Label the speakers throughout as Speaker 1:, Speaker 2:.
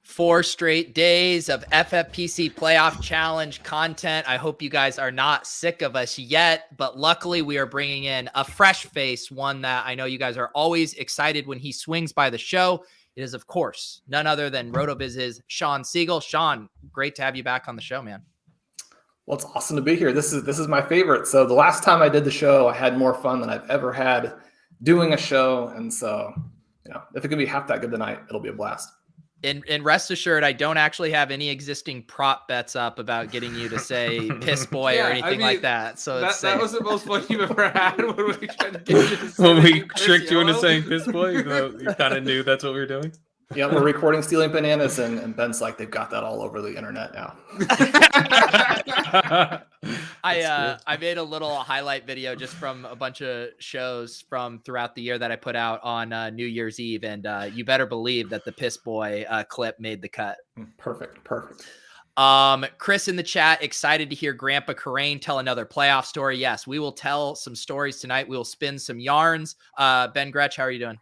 Speaker 1: 4 straight days of FFPC playoff challenge content. I hope you guys are not sick of us yet, but luckily we are bringing in a fresh face, one that I know you guys are always excited when he swings by the show. It is, of course, none other than RotoViz's Shawn Siegele. Shawn, great to have you back on the show, man.
Speaker 2: Well, it's awesome to be here. This is my favorite. So the last time I did the show, I had more fun than I've ever had doing a show. And so, if it can be half that good tonight, it'll be a blast.
Speaker 1: And rest assured, I don't actually have any existing prop bets up about getting you to say piss boy or anything like that. So
Speaker 3: that was the most fun you've ever had when we tried to get you to say
Speaker 4: when we tricked you into saying piss boy, even though you kind of knew that's what we were doing.
Speaker 2: Yeah, we're recording Stealing Bananas, and Ben's like, they've got that all over the internet now.
Speaker 1: I made a little highlight video just from a bunch of shows from throughout the year that I put out on New Year's Eve, and you better believe that the piss boy clip made the cut.
Speaker 2: Perfect.
Speaker 1: Chris in the chat, excited to hear Grandpa Karain tell another playoff story. Yes, we will tell some stories tonight. We will spin some yarns. Ben Gretsch, how are you doing?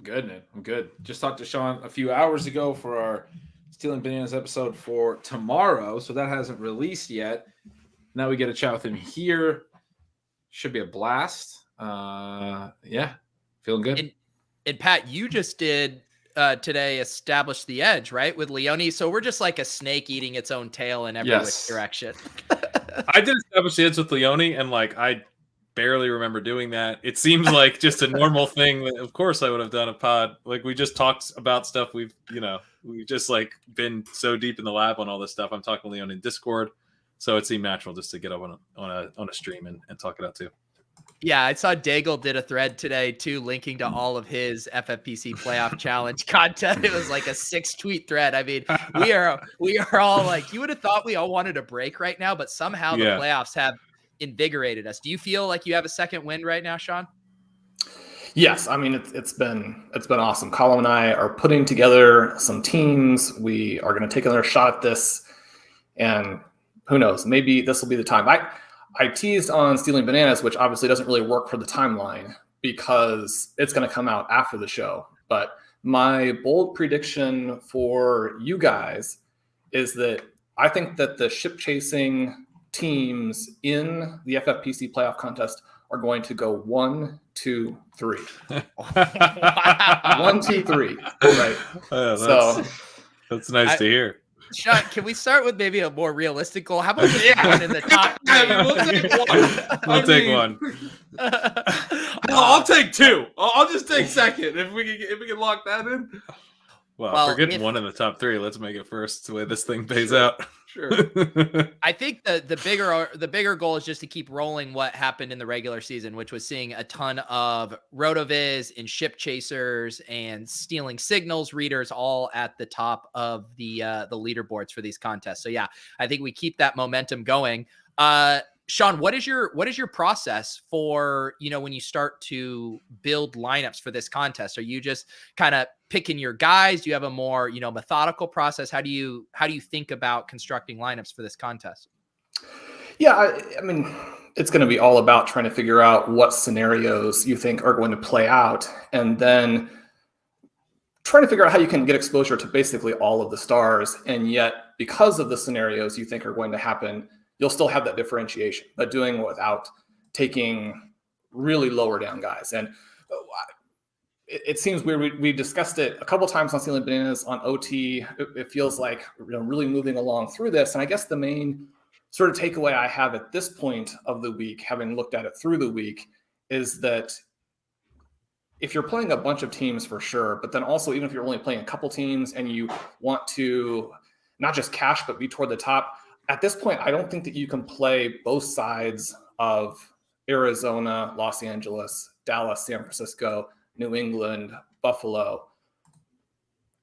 Speaker 3: Good, man. I'm good. Just talked to Shawn a few hours ago for our Stealing Bananas episode for tomorrow, so that hasn't released yet. Now we get a chat with him here. Should be a blast. Yeah, feeling good.
Speaker 1: And Pat, you just did today establish the edge, right, with Leone. So we're just like a snake eating its own tail in every which direction.
Speaker 4: I did establish the edge with Leone, and I barely remember doing that. It seems like just a normal thing that, of course, I would have done a pod. We just talked about stuff we've just been so deep in the lab on all this stuff. I'm talking to Leone in Discord, so it seemed natural just to get up on a stream and talk it out too.
Speaker 1: Yeah, I saw Daigle did a thread today too, linking to all of his FFPC playoff challenge content. It was like a 6-tweet thread. I mean, we are all like, you would have thought we all wanted a break right now, but somehow the playoffs have invigorated us. Do you feel like you have a second wind right now, Shawn?
Speaker 2: Yes, I mean it's been awesome. Colin and I are putting together some teams. We are going to take another shot at this, and who knows? Maybe this will be the time. I teased on Stealing Bananas, which obviously doesn't really work for the timeline because it's going to come out after the show. But my bold prediction for you guys is that I think that the ship chasing teams in the FFPC playoff contest are going to go 1, 2, 3. Wow. 1, 2, 3. Right.
Speaker 4: That's nice to hear.
Speaker 1: Shawn, can we start with maybe a more realistic goal? How about one in the top 3?
Speaker 4: We'll take one.
Speaker 3: I'll take 2. I'll just take second if we can lock that in.
Speaker 4: Well, if we're getting one in the top 3, let's make it first the way this thing pays out.
Speaker 3: Sure.
Speaker 1: I think the bigger goal is just to keep rolling what happened in the regular season, which was seeing a ton of RotoViz and ship chasers and stealing signals readers all at the top of the leaderboards for these contests. So yeah, I think we keep that momentum going. Shawn, what is your process for, when you start to build lineups for this contest? Are you just kind of picking your guys? Do you have a more, methodical process? How do you think about constructing lineups for this contest?
Speaker 2: Yeah, I mean, it's going to be all about trying to figure out what scenarios you think are going to play out, and then trying to figure out how you can get exposure to basically all of the stars. And yet, because of the scenarios you think are going to happen, you'll still have that differentiation, but doing it without taking really lower down guys. And it seems weird. We discussed it a couple times on Stealing Bananas on OT. It feels like really moving along through this. And I guess the main sort of takeaway I have at this point of the week, having looked at it through the week, is that if you're playing a bunch of teams for sure, but then also even if you're only playing a couple teams and you want to not just cash, but be toward the top, at this point, I don't think that you can play both sides of Arizona, Los Angeles, Dallas, San Francisco, New England, Buffalo.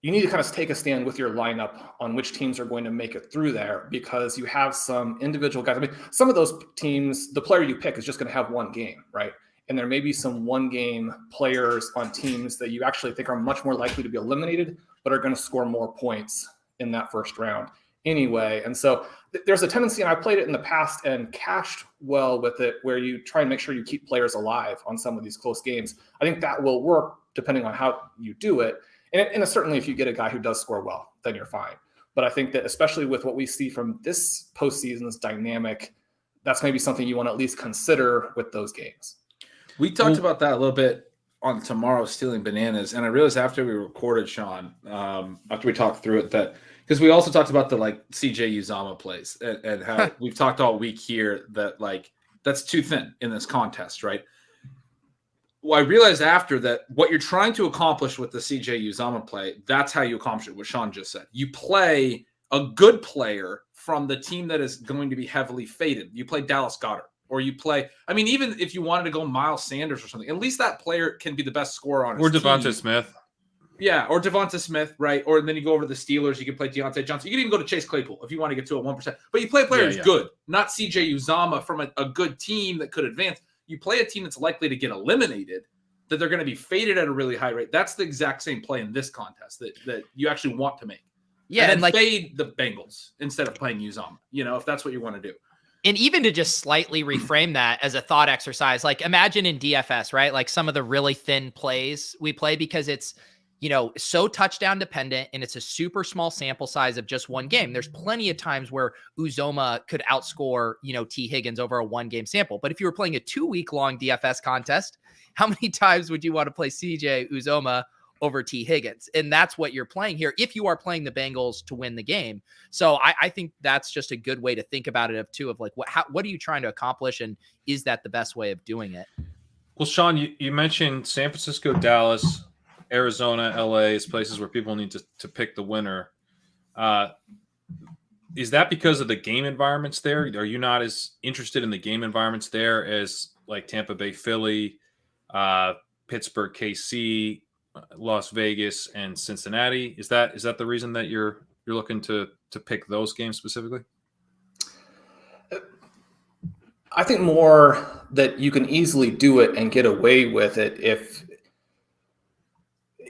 Speaker 2: You need to kind of take a stand with your lineup on which teams are going to make it through there, because you have some individual guys. I mean, some of those teams, the player you pick is just going to have one game, right? And there may be some one-game players on teams that you actually think are much more likely to be eliminated, but are going to score more points in that first round anyway. And so there's a tendency, and I played it in the past and cashed well with it, where you try and make sure you keep players alive on some of these close games. I think that will work depending on how you do it. And certainly if you get a guy who does score well, then you're fine. But I think that especially with what we see from this postseason's dynamic, that's maybe something you want to at least consider with those games.
Speaker 3: We talked about that a little bit on tomorrow's Stealing Bananas, and I realized after we recorded, Sean, after we talked through it, that because we also talked about the CJ Uzomah plays and how we've talked all week here that that's too thin in this contest, right? Well, I realized after that what you're trying to accomplish with the CJ Uzomah play, that's how you accomplish it, what Sean just said. You play a good player from the team that is going to be heavily faded. You play Dallas Goedert, or you play, even if you wanted to go Miles Sanders or something, at least that player can be the best scorer on his team.
Speaker 4: Or Devonta Smith.
Speaker 3: Yeah, or Devonta Smith, right? Or then you go over to the Steelers, you can play Deontay Johnson. You can even go to Chase Claypool if you want to get to a 1%. But you play a player who's good, not CJ Uzomah from a good team that could advance. You play a team that's likely to get eliminated, that they're going to be faded at a really high rate. That's the exact same play in this contest that you actually want to make. Yeah, and fade the Bengals instead of playing Uzomah, if that's what you want to do.
Speaker 1: And even to just slightly reframe that as a thought exercise, imagine in DFS, right? Some of the really thin plays we play because it's, so touchdown dependent and it's a super small sample size of just one game. There's plenty of times where Uzomah could outscore, T Higgins over a 1-game sample. But if you were playing a 2-week long DFS contest, how many times would you want to play CJ Uzomah over T Higgins? And that's what you're playing here if you are playing the Bengals to win the game. So I think that's just a good way to think about it of what are you trying to accomplish? And is that the best way of doing it?
Speaker 4: Well, Sean, you mentioned San Francisco, Dallas, Arizona, LA as places where people need to pick the winner. Is that because of the game environments there? Are you not as interested in the game environments there as Tampa Bay, Philly, Pittsburgh, KC, Las Vegas, and Cincinnati? Is that the reason that you're looking to pick those games specifically?
Speaker 2: I think more that you can easily do it and get away with it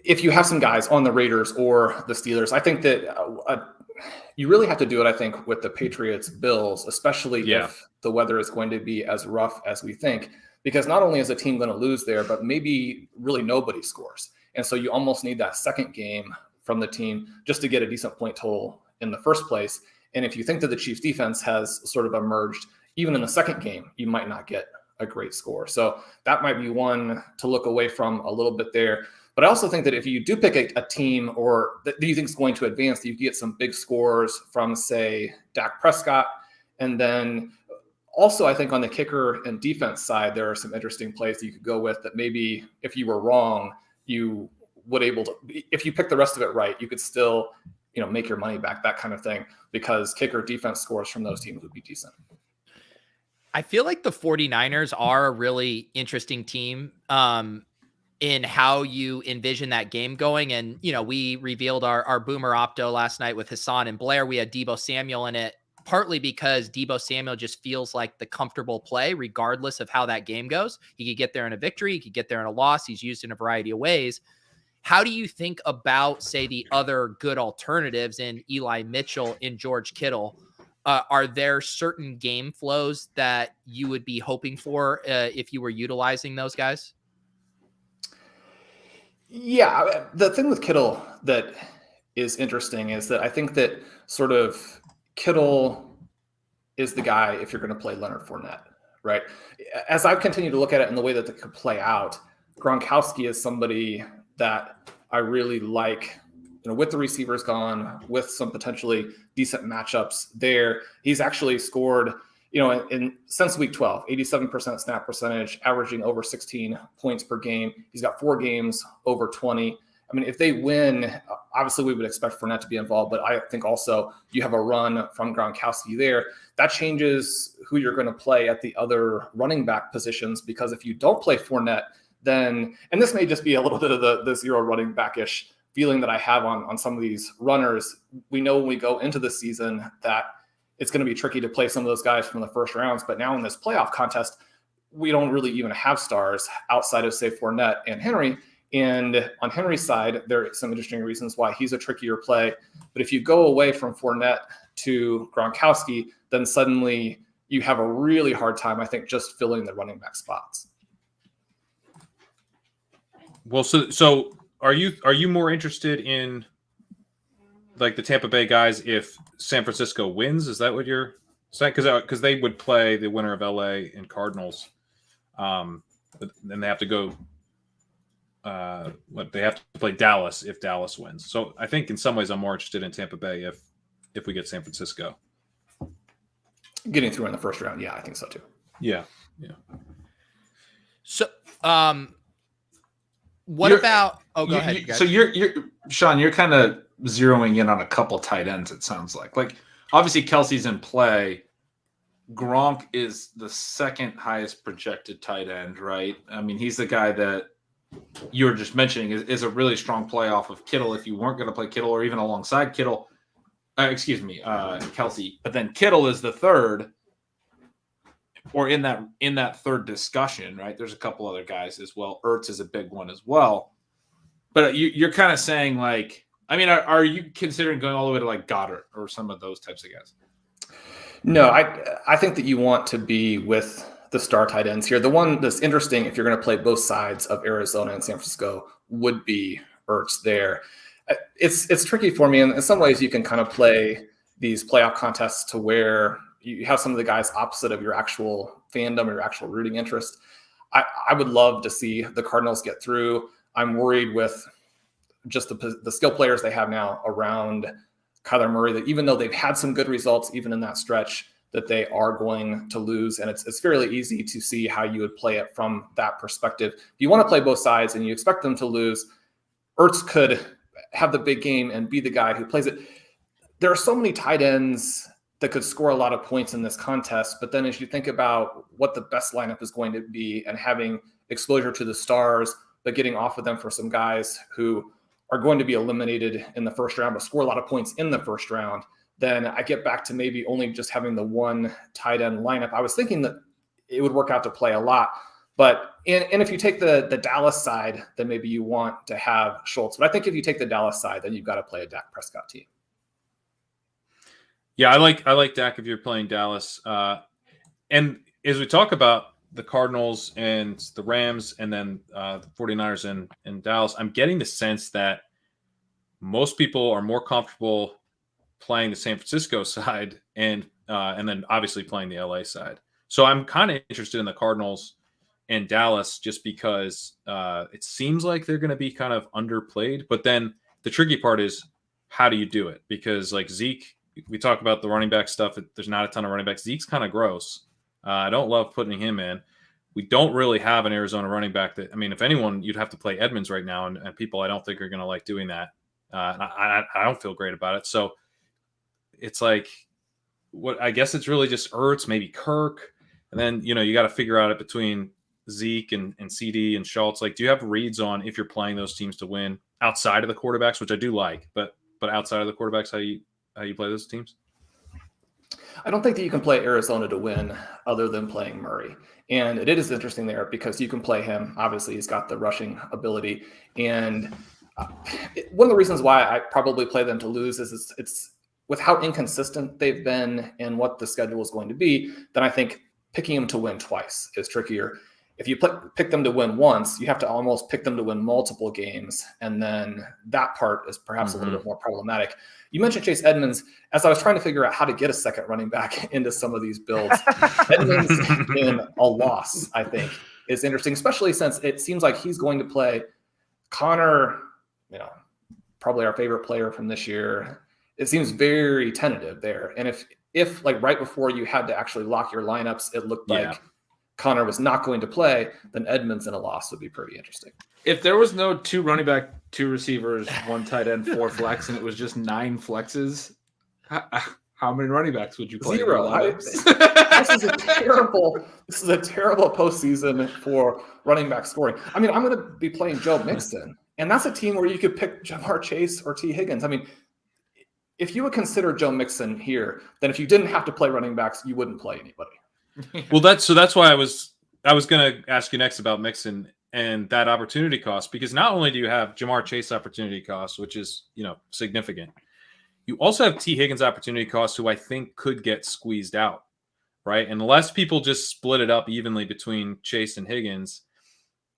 Speaker 2: if you have some guys on the Raiders or the Steelers. I think that you really have to do it, I think, with the Patriots, Bills, especially if the weather is going to be as rough as we think, because not only is a team going to lose there, but maybe really nobody scores. And so you almost need that second game from the team just to get a decent point total in the first place. And if you think that the Chiefs defense has sort of emerged, even in the second game, you might not get a great score. So that might be one to look away from a little bit there. But I also think that if you do pick a team or that you think is going to advance, you get some big scores from, say, Dak Prescott. And then also, I think on the kicker and defense side, there are some interesting plays that you could go with that maybe if you were wrong, you would if you pick the rest of it right, you could still, make your money back, that kind of thing, because kicker defense scores from those teams would be decent.
Speaker 1: I feel like the 49ers are a really interesting team in how you envision that game going. And, we revealed our Boomer Opto last night with Hasan and Blair. We had Deebo Samuel in it, partly because Deebo Samuel just feels like the comfortable play, regardless of how that game goes. He could get there in a victory. He could get there in a loss. He's used in a variety of ways. How do you think about, say, the other good alternatives in Eli Mitchell and George Kittle? Are there certain game flows that you would be hoping for if you were utilizing those guys?
Speaker 2: Yeah, the thing with Kittle that is interesting is that I think that sort of Kittle is the guy if you're going to play Leonard Fournette, right? As I've continued to look at it in the way that it could play out, Gronkowski is somebody that I really like, with the receivers gone, with some potentially decent matchups there. He's actually scored, since week 12, 87% snap percentage, averaging over 16 points per game. He's got 4 games over 20. If they win, obviously we would expect Fournette to be involved, but I think also you have a run from Gronkowski there. That changes who you're going to play at the other running back positions, because if you don't play Fournette, then, and this may just be a little bit of the zero running back-ish feeling that I have on some of these runners. We know when we go into the season that it's going to be tricky to play some of those guys from the first rounds, but now in this playoff contest, we don't really even have stars outside of, say, Fournette and Henry. And on Henry's side, there are some interesting reasons why he's a trickier play. But if you go away from Fournette to Gronkowski, then suddenly you have a really hard time, I think, just filling the running back spots.
Speaker 4: Well, so are you more interested in like the Tampa Bay guys if San Francisco wins? Is that what you're saying? Because they would play the winner of LA and Cardinals, but then they have to go. They have to play Dallas if Dallas wins. So I think in some ways I'm more interested in Tampa Bay if we get San Francisco
Speaker 2: getting through in the first round. Yeah, I think so too.
Speaker 4: Yeah.
Speaker 1: So, what about? Oh, go ahead.
Speaker 3: So you're Shawn. You're kind of zeroing in on a couple tight ends. It sounds like obviously Kelsey's in play. Gronk is the second highest projected tight end, right? I mean, he's the guy that you were just mentioning is a really strong play off of Kittle. If you weren't going to play Kittle or even alongside Kittle, Kelsey. But then Kittle is the third, or in that third discussion, right? There's a couple other guys as well. Ertz is a big one as well. But you're kind of saying like, I mean, are you considering going all the way to like Goddard or some of those types of guys?
Speaker 2: No, I think that you want to be with the star tight ends here. The one that's interesting, if you're going to play both sides of Arizona and San Francisco, would be Ertz there. It's tricky for me. And in some ways, you can kind of play these playoff contests to where you have some of the guys opposite of your actual fandom or your actual rooting interest. I would love to see the Cardinals get through. I'm worried with just the skill players they have now around Kyler Murray, that even though they've had some good results, even in that stretch, that they are going to lose. And it's fairly easy to see how you would play it from that perspective. If you want to play both sides and you expect them to lose, Ertz could have the big game and be the guy who plays it. There are so many tight ends that could score a lot of points in this contest. But then as you think about what the best lineup is going to be and having exposure to the stars, but getting off of them for some guys who are going to be eliminated in the first round, but score a lot of points in the first round, then I get back to maybe only just having the one tight end lineup. I was thinking that it would work out to play a lot, but and if you take the Dallas side, then maybe you want to have Schultz. But I think if you take the Dallas side, then you've got to play a Dak Prescott team.
Speaker 4: Yeah, I like Dak if you're playing Dallas. And as we talk about the Cardinals and the Rams and then the 49ers and Dallas, I'm getting the sense that most people are more comfortable playing the San Francisco side and then obviously playing the LA side. So I'm kind of interested in the Cardinals and Dallas just because it seems like they're going to be kind of underplayed. But then the tricky part is how do you do it? Because like Zeke, we talk about the running back stuff. There's not a ton of running backs. Zeke's kind of gross. I don't love putting him in. We don't really have an Arizona running back that, I mean, if anyone, you'd have to play Edmonds right now. And people I don't think are going to like doing that. And I don't feel great about it. So it's like, I guess it's really just Ertz, maybe Kirk. And then, you got to figure out it between Zeke and CD and Schultz. Like, do you have reads on if you're playing those teams to win outside of the quarterbacks, which I do like, but outside of the quarterbacks, how you play those teams?
Speaker 2: I don't think that you can play Arizona to win other than playing Murray. And it is interesting there because you can play him. Obviously, he's got the rushing ability. And one of the reasons why I probably play them to lose is it's with how inconsistent they've been and what the schedule is going to be, then I think picking them to win twice is trickier. If you pick them to win once, you have to almost pick them to win multiple games. And then that part is perhaps a little bit more problematic. You mentioned Chase Edmonds. As I was trying to figure out how to get a second running back into some of these builds, Edmonds in a loss, I think, is interesting, especially since it seems like he's going to play Connor, probably our favorite player from this year. It seems very tentative there. And if like right before you had to actually lock your lineups, it looked like Connor was not going to play, then Edmonds in a loss would be pretty interesting.
Speaker 3: If there was no 2 running back, 2 receivers, 1 tight end, 4 flex, and it was just 9 flexes, how many running backs would you play?
Speaker 2: 0. This is a terrible postseason for running back scoring. I mean, I'm going to be playing Joe Mixon, and that's a team where you could pick Jamar Chase or T. Higgins. I mean, if you would consider Joe Mixon here, then if you didn't have to play running backs, you wouldn't play anybody.
Speaker 4: Well, that's why I was going to ask you next about Mixon and that opportunity cost, because not only do you have Jamar Chase opportunity cost, which is, significant, you also have T. Higgins opportunity cost, who I think could get squeezed out, right? Unless people just split it up evenly between Chase and Higgins,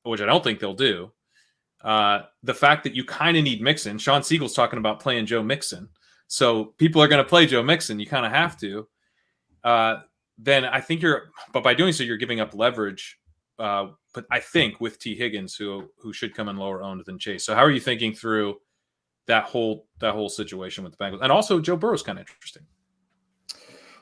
Speaker 4: which I don't think they'll do, the fact that you kind of need Mixon. Shawn Siegel's talking about playing Joe Mixon. So people are going to play Joe Mixon. You kind of have to. Then I think but by doing so, you're giving up leverage. But I think with T. Higgins, who should come in lower owned than Chase. So how are you thinking through that whole situation with the Bengals? And also Joe Burrow's kind of interesting.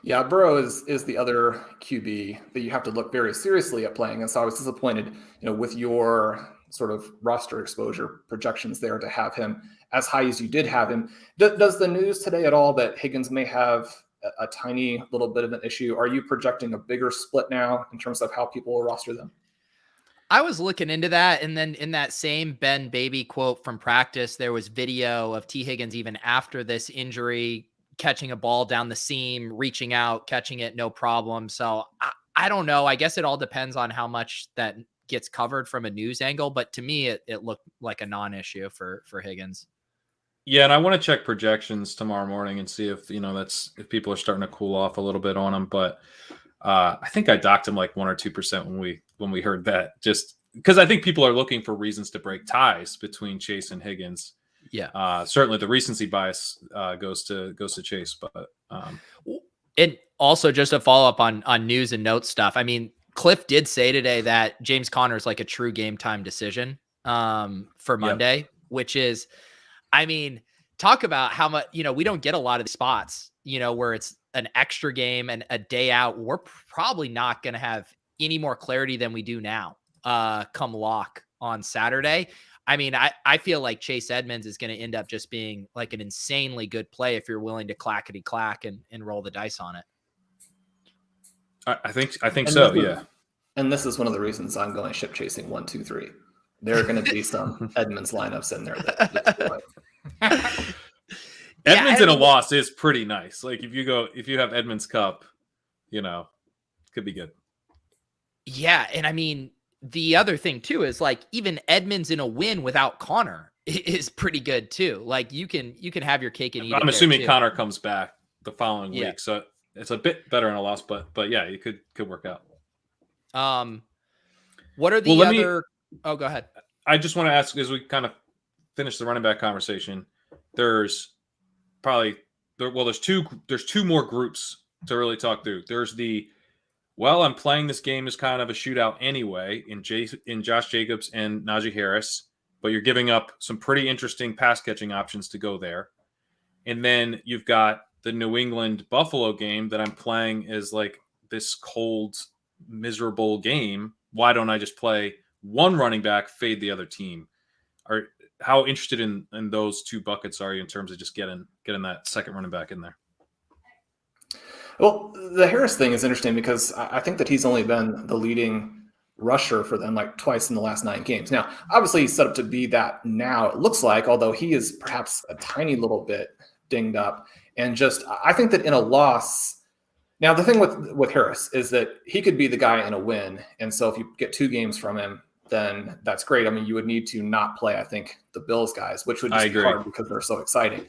Speaker 2: Yeah, Burrow is the other QB that you have to look very seriously at playing. And so I was disappointed, with your sort of roster exposure projections there to have him as high as you did have him. Does the news today at all that Higgins may have a tiny little bit of an issue? Are you projecting a bigger split now in terms of how people will roster them?
Speaker 1: I was looking into that, and then in that same Ben Baby quote from practice, there was video of T. Higgins even after this injury catching a ball down the seam, reaching out, catching it, no problem. So I don't know. I guess it all depends on how much that gets covered from a news angle, but to me, it looked like a non-issue for Higgins.
Speaker 4: Yeah, and I want to check projections tomorrow morning and see if if people are starting to cool off a little bit on him. But I think I docked him like 1 or 2% when we heard that, just because I think people are looking for reasons to break ties between Chase and Higgins.
Speaker 1: Yeah,
Speaker 4: certainly the recency bias goes to Chase, but
Speaker 1: and also just a follow up on news and notes stuff. I mean, Cliff did say today that James Conner is like a true game time decision for Monday, which is, I mean, talk about how much, we don't get a lot of spots, where it's an extra game and a day out. We're probably not going to have any more clarity than we do now come lock on Saturday. I mean, I feel like Chase Edmonds is going to end up just being like an insanely good play if you're willing to clackety clack and roll the dice on it.
Speaker 4: I think so. Yeah.
Speaker 2: And this is one of the reasons I'm going ship chasing 1, 2, 3. There are going to be some Edmonds lineups in there
Speaker 4: Edmonds in a loss is pretty nice. Like if you have Edmonds Cup, could be good.
Speaker 1: Yeah. And I mean, the other thing too is like even Edmonds in a win without Connor is pretty good too. Like you can have your cake and eat it.
Speaker 4: I'm assuming Connor comes back the following week, so it's a bit better in a loss, but yeah, it could work out.
Speaker 1: What are the other? Oh, go ahead.
Speaker 4: I just want to ask, as we kind of finish the running back conversation, there's two more groups to really talk through. There's I'm playing this game as kind of a shootout anyway in Josh Jacobs and Najee Harris, but you're giving up some pretty interesting pass catching options to go there. And then you've got the New England Buffalo game that I'm playing as like this cold, miserable game. Why don't I just play one running back, fade the other team? How interested in those two buckets are you in terms of just getting that second running back in there?
Speaker 2: Well, the Harris thing is interesting because I think that he's only been the leading rusher for them like twice in the last 9 games. Now, obviously he's set up to be that now, it looks like, although he is perhaps a tiny little bit dinged up. And just, I think that in a loss, now the thing with Harris is that he could be the guy in a win. And so if you get 2 games from him, then that's great. I mean, you would need to not play, I think, the Bills guys, which would just be hard because they're so exciting.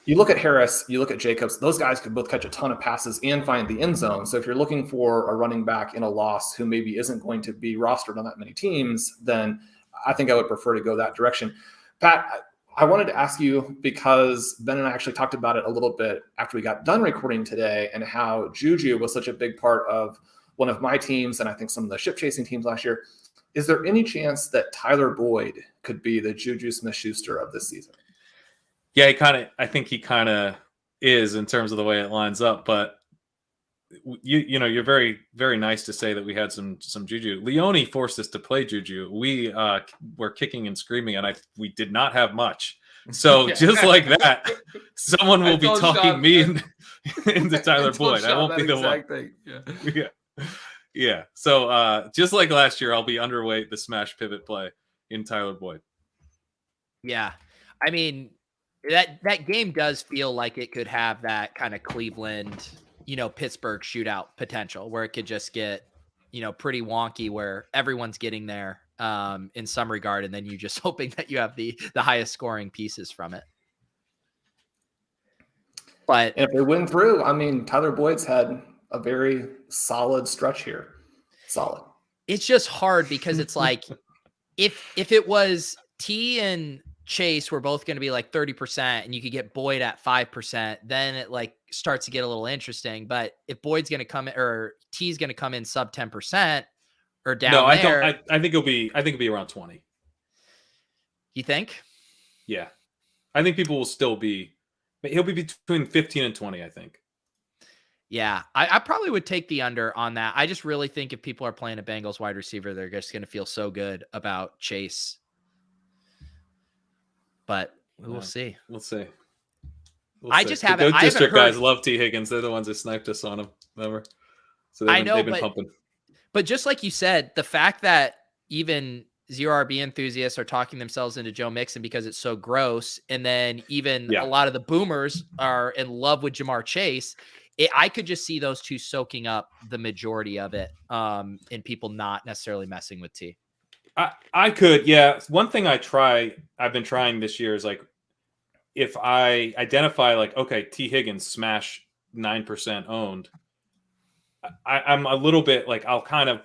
Speaker 2: You look at Harris, you look at Jacobs, those guys could both catch a ton of passes and find the end zone. So if you're looking for a running back in a loss who maybe isn't going to be rostered on that many teams, then I think I would prefer to go that direction. Pat, I wanted to ask you, because Ben and I actually talked about it a little bit after we got done recording today, and how Juju was such a big part of one of my teams, and I think some of the ship chasing teams last year. Is there any chance that Tyler Boyd could be the Juju Smith-Schuster of this season?
Speaker 4: Yeah, I think he kind of is in terms of the way it lines up, but you're very, very nice to say that we had some Juju. Leone forced us to play Juju. We were kicking and screaming, and we did not have much. So just like that, someone will be talking Shawn, me into Tyler Boyd. I won't be the one. Thing. Yeah. So just like last year, I'll be underweight the smash pivot play in Tyler Boyd.
Speaker 1: Yeah, I mean, that game does feel like it could have that kind of Cleveland, Pittsburgh shootout potential, where it could just get, pretty wonky, where everyone's getting there in some regard, and then you just hoping that you have the highest scoring pieces from it. But
Speaker 2: if they win through, I mean, Tyler Boyd's had a very solid stretch here. Solid.
Speaker 1: It's just hard because it's like if it was T and Chase were both going to be like 30% and you could get Boyd at 5%, then it like starts to get a little interesting. But if Boyd's going to come or T's going to come in sub 10% or down
Speaker 4: No, I
Speaker 1: there,
Speaker 4: don't. I think it'll be around 20.
Speaker 1: you think?
Speaker 4: Yeah, I think people will still be. He'll be between 15 and 20. I think.
Speaker 1: Yeah, I probably would take the under on that. I just really think if people are playing a Bengals wide receiver, they're just going to feel so good about Chase. But we'll see.
Speaker 4: We'll see.
Speaker 1: I just haven't.
Speaker 4: Those district guys love T. Higgins. They're the ones that sniped us on him. Remember? So they've been pumping.
Speaker 1: But just like you said, the fact that even zero RB enthusiasts are talking themselves into Joe Mixon because it's so gross, and then even a lot of the boomers are in love with Jamar Chase. I could just see those two soaking up the majority of it, and people not necessarily messing with T.
Speaker 4: I could, yeah. One thing I've been trying this year is like, if I identify like, okay, T. Higgins smash 9% owned, I'm a little bit like, I'll kind of,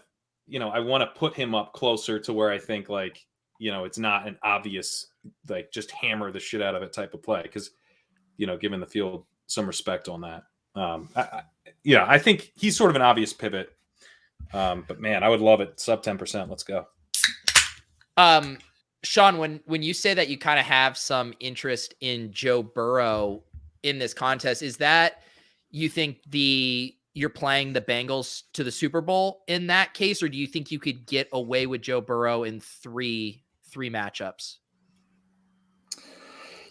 Speaker 4: I want to put him up closer to where I think like, it's not an obvious, like just hammer the shit out of it type of play. Cause, giving the field some respect on that. I think he's sort of an obvious pivot. But man, I would love it. Sub 10%. Let's go.
Speaker 1: Shawn, when you say that you kind of have some interest in Joe Burrow in this contest, is that you think you're playing the Bengals to the Super Bowl in that case, or do you think you could get away with Joe Burrow in three matchups?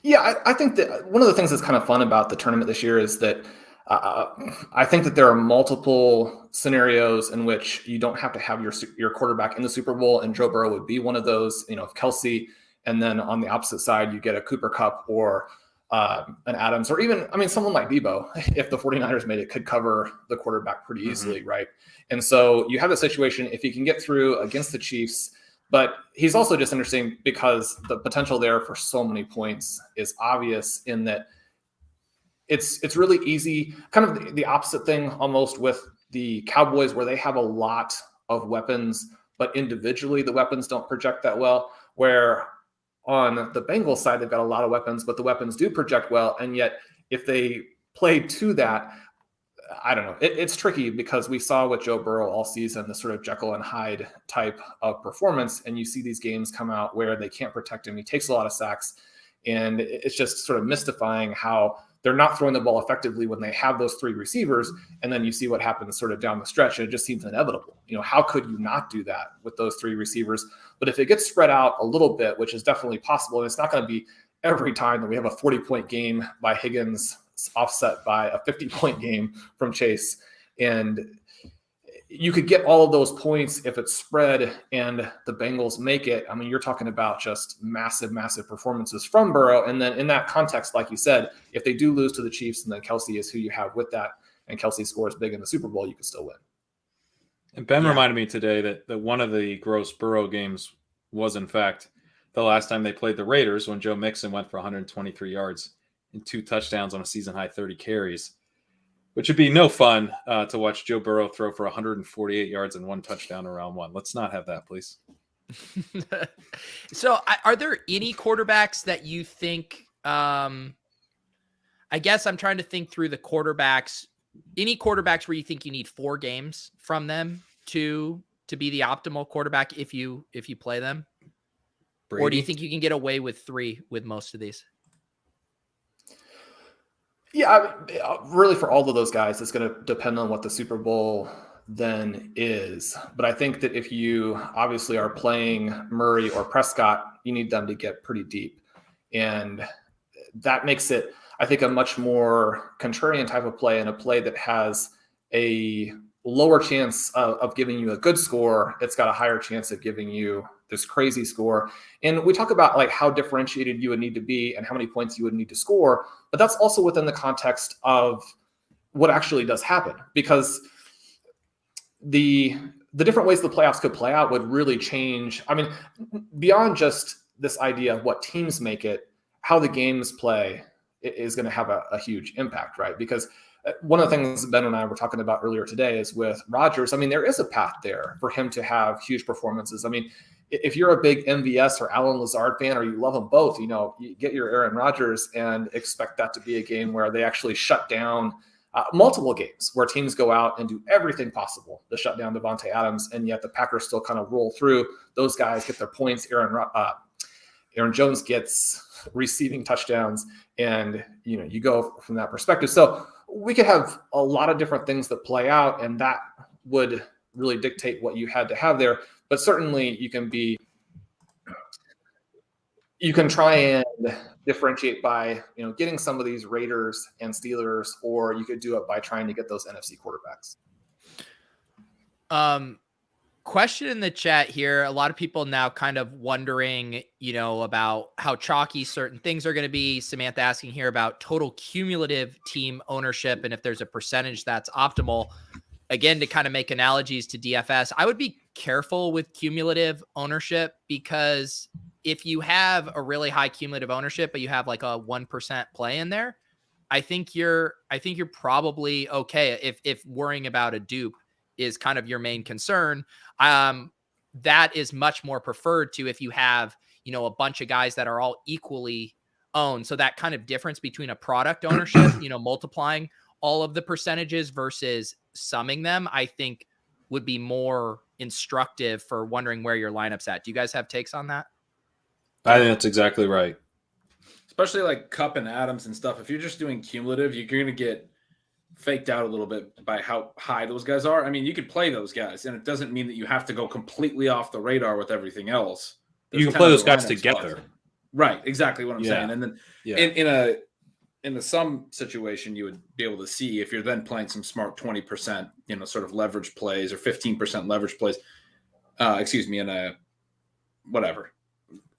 Speaker 2: Yeah, I think that one of the things that's kind of fun about the tournament this year is that I think that there are multiple scenarios in which you don't have to have your quarterback in the Super Bowl, and Joe Burrow would be one of those. If Kelsey, and then on the opposite side, you get a Cooper Kupp or an Adams, or even, someone like Debo, if the 49ers made it, could cover the quarterback pretty easily, right? And so you have a situation, if he can get through against the Chiefs, but he's also just interesting because the potential there for so many points is obvious in that it's really easy, kind of the opposite thing almost with the Cowboys, where they have a lot of weapons, but individually the weapons don't project that well, where on the Bengals side, they've got a lot of weapons, but the weapons do project well. And yet if they play to that, I don't know. It's tricky because we saw with Joe Burrow all season, the sort of Jekyll and Hyde type of performance. And you see these games come out where they can't protect him. He takes a lot of sacks, and it's just sort of mystifying how they're not throwing the ball effectively when they have those three receivers. And then you see what happens sort of down the stretch, and it just seems inevitable. How could you not do that with those three receivers? But if it gets spread out a little bit, which is definitely possible, and it's not going to be every time that we have a 40-point game by Higgins offset by a 50-point game from Chase. And you could get all of those points if it's spread and the Bengals make it. You're talking about just massive, massive performances from Burrow. And then in that context, like you said, if they do lose to the Chiefs and then Kelsey is who you have with that, and Kelsey scores big in the Super Bowl, you can still win.
Speaker 4: And Ben reminded me today that one of the gross Burrow games was, in fact, the last time they played the Raiders, when Joe Mixon went for 123 yards and 2 touchdowns on a season-high 30 carries, which would be no fun to watch Joe Burrow throw for 148 yards and 1 touchdown in round 1. Let's not have that, please.
Speaker 1: So are there any quarterbacks that you think I guess I'm trying to think through the quarterbacks, any quarterbacks where you think you need 4 games from them to be the optimal quarterback if you play them? Brady? Or do you think you can get away with 3 with most of these?
Speaker 2: Yeah, really for all of those guys, it's going to depend on what the Super Bowl then is. But I think that if you obviously are playing Murray or Prescott, you need them to get pretty deep. And that makes it, I think, a much more contrarian type of play, and a play that has a lower chance of giving you a good score. It's got a higher chance of giving you this crazy score. And we talk about like how differentiated you would need to be and how many points you would need to score, but that's also within the context of what actually does happen, because the different ways the playoffs could play out would really change. Beyond just this idea of what teams make it, how the games play is going to have a huge impact, right? Because one of the things Ben and I were talking about earlier today is with Rodgers. There is a path there for him to have huge performances. if you're a big MVS or Alan Lazard fan, or you love them both, you get your Aaron Rodgers and expect that to be a game where they actually shut down multiple games where teams go out and do everything possible to shut down Devontae Adams, and yet the Packers still kind of roll through. Those guys get their points. Aaron Jones gets receiving touchdowns, and you go from that perspective. So we could have a lot of different things that play out, and that would really dictate what you had to have there. But certainly you can try and differentiate by getting some of these Raiders and Steelers, or you could do it by trying to get those NFC quarterbacks.
Speaker 1: Question in the chat here. A lot of people now kind of wondering, about how chalky certain things are going to be. Samantha asking here about total cumulative team ownership and if there's a percentage that's optimal. Again, to kind of make analogies to DFS, I would be careful with cumulative ownership, because if you have a really high cumulative ownership, but you have like a 1% play in there, I think you're probably okay. If worrying about a dupe is kind of your main concern, that is much more preferred to if you have, a bunch of guys that are all equally owned. So that kind of difference between a product ownership, multiplying all of the percentages versus summing them, I think would be more instructive for wondering where your lineup's at. Do you guys have takes on that?
Speaker 4: I think that's exactly right.
Speaker 3: Especially like Kupp and Adams and stuff. If you're just doing cumulative, you're going to get faked out a little bit by how high those guys are. I mean, you could play those guys, and it doesn't mean that you have to go completely off the radar with everything else.
Speaker 4: You can play those guys together.
Speaker 3: Right. Exactly what I'm saying. And then in the sum situation, you would be able to see if you're then playing some smart 20%, sort of leverage plays or 15% leverage plays. In a whatever.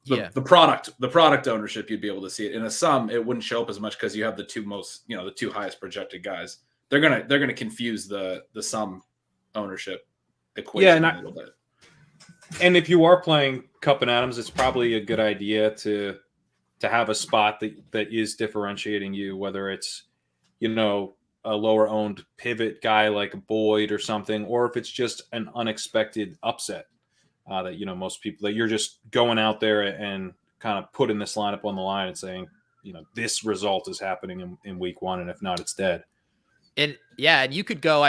Speaker 3: The product ownership, you'd be able to see it. In a sum, it wouldn't show up as much because you have the two highest projected guys. They're gonna confuse the sum ownership equation a little bit.
Speaker 4: And if you are playing Kupp and Adams, it's probably a good idea to have a spot that is differentiating you, whether it's, a lower owned pivot guy like Boyd or something, or if it's just an unexpected upset that, most people, that you're just going out there and kind of putting this lineup on the line and saying, this result is happening in week one. And if not, it's dead.
Speaker 1: And you could go,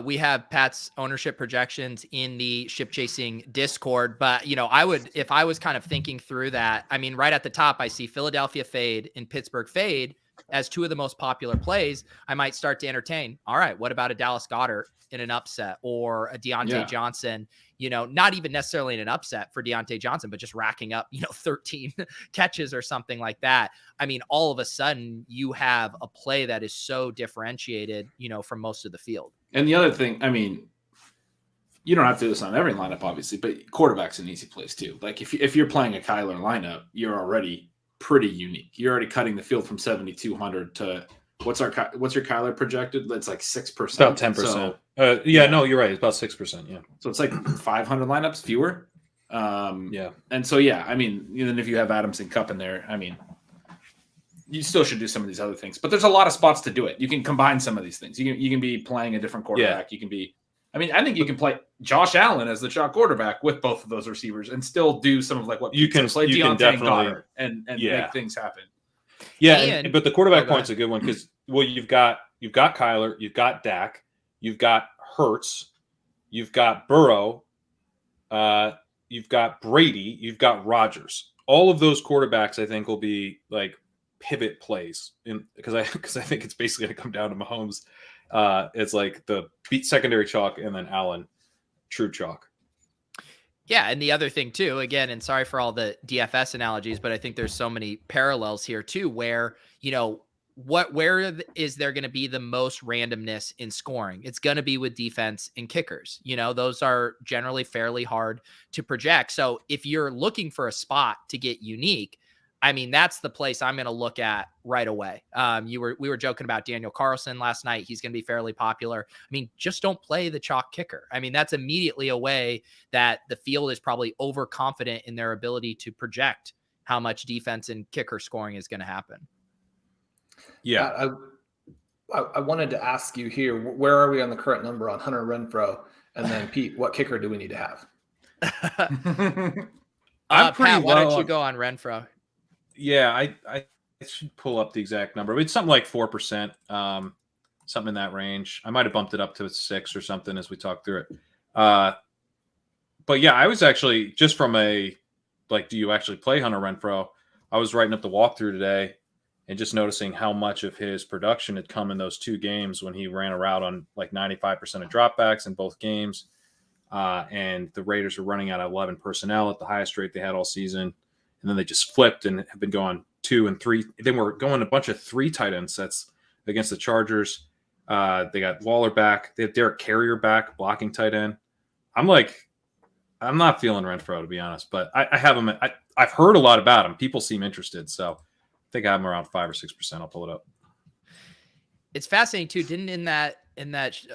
Speaker 1: we have Pat's ownership projections in the Ship Chasing Discord, but if I was kind of thinking through that, right at the top, I see Philadelphia fade and Pittsburgh fade as two of the most popular plays. I might start to entertain. All right, what about a Dallas Goedert in an upset, or a Deontay Johnson, not even necessarily in an upset for Deontay Johnson, but just racking up, 13 catches or something like that. All of a sudden you have a play that is so differentiated, from most of the field.
Speaker 3: And the other thing, you don't have to do this on every lineup, obviously, but quarterback's an easy place too. Like if you're playing a Kyler lineup, you're already pretty unique. You're already cutting the field from 7,200 to what's your Kyler projected? That's like 6%.
Speaker 4: About 10%. No, you're right. It's about 6%. Yeah.
Speaker 3: So it's like 500 lineups fewer. And so, even if you have Adams and Kupp in there, you still should do some of these other things, but there's a lot of spots to do it. You can combine some of these things. You can be playing a different quarterback. You can be, I think you can play Josh Allen as the shot quarterback with both of those receivers and still do some of like what
Speaker 4: you can play Deontay and Goddard
Speaker 3: and make things happen.
Speaker 4: Yeah. But the quarterback point's a good one because, you've got Kyler, you've got Dak, you've got Hurts, you've got Burrow, you've got Brady, you've got Rodgers. All of those quarterbacks, I think, will be like pivot plays because I think it's basically going to come down to Mahomes. It's like the beat secondary chalk and then Allen true chalk.
Speaker 1: Yeah, and the other thing too, again, and sorry for all the DFS analogies, but I think there's so many parallels here too, where where is there going to be the most randomness in scoring? It's going to be with defense and kickers. Those are generally fairly hard to project. So if you're looking for a spot to get unique, that's the place I'm going to look at right away. We were joking about Daniel Carlson last night. He's going to be fairly popular. Just don't play the chalk kicker. That's immediately a way that the field is probably overconfident in their ability to project how much defense and kicker scoring is going to happen.
Speaker 2: Yeah. I wanted to ask you here, where are we on the current number on Hunter Renfrow? And then Pete, what kicker do we need to have?
Speaker 4: I'm pretty
Speaker 1: Pat, why don't
Speaker 4: low
Speaker 1: you go on Renfrow?
Speaker 4: Yeah, I should pull up the exact number. It's something like 4%, something in that range. I might have bumped it up to 6 or something as we talk through it. But yeah, I was actually just from a like, do you actually play Hunter Renfrow? I was writing up the walkthrough today and just noticing how much of his production had come in those 2 games when he ran a route on like 95% of dropbacks in both games. And the Raiders were running out of 11 personnel at the highest rate they had all season. And then they just flipped and have been going 2 and 3. Then we're going a bunch of 3 tight end sets against the Chargers. They got Waller back. They have Derek Carrier back, blocking tight end. I'm not feeling Renfrow, to be honest, but I have him. I've heard a lot about him. People seem interested, so I think I have him around 5 or 6%. I'll pull it up.
Speaker 1: It's fascinating too. Didn't in that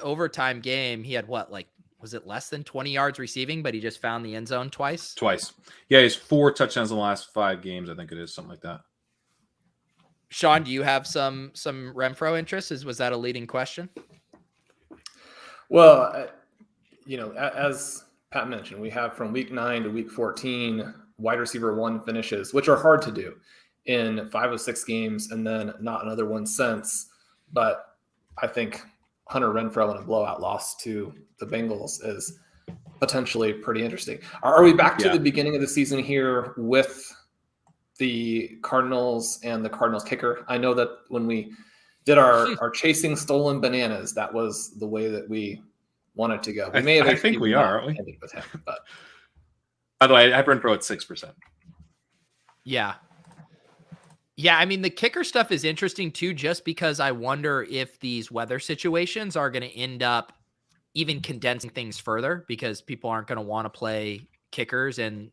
Speaker 1: overtime game, he had what, like, was it less than 20 yards receiving, but he just found the end zone twice?
Speaker 4: Yeah, he's 4 touchdowns in the last 5 games. I think it is something like that.
Speaker 1: Shawn, do you have some Renfrow interests? Was that a leading question?
Speaker 2: Well, as Pat mentioned, we have from week 9 to week 14 wide receiver 1 finishes, which are hard to do in 5 of 6 games, and then not another one since. But I think Hunter Renfrow in a blowout loss to the Bengals is potentially pretty interesting. Are we back to the beginning of the season here with the Cardinals and the Cardinals kicker? I know that when we did our chasing stolen bananas, that was the way that we wanted to go. We may have.
Speaker 4: I think we are, aren't we?
Speaker 2: Ended with him, but
Speaker 4: by the way, I have Renfrow at 6%.
Speaker 1: Yeah. Yeah, I mean, the kicker stuff is interesting too, just because I wonder if these weather situations are going to end up even condensing things further, because people aren't going to want to play kickers and,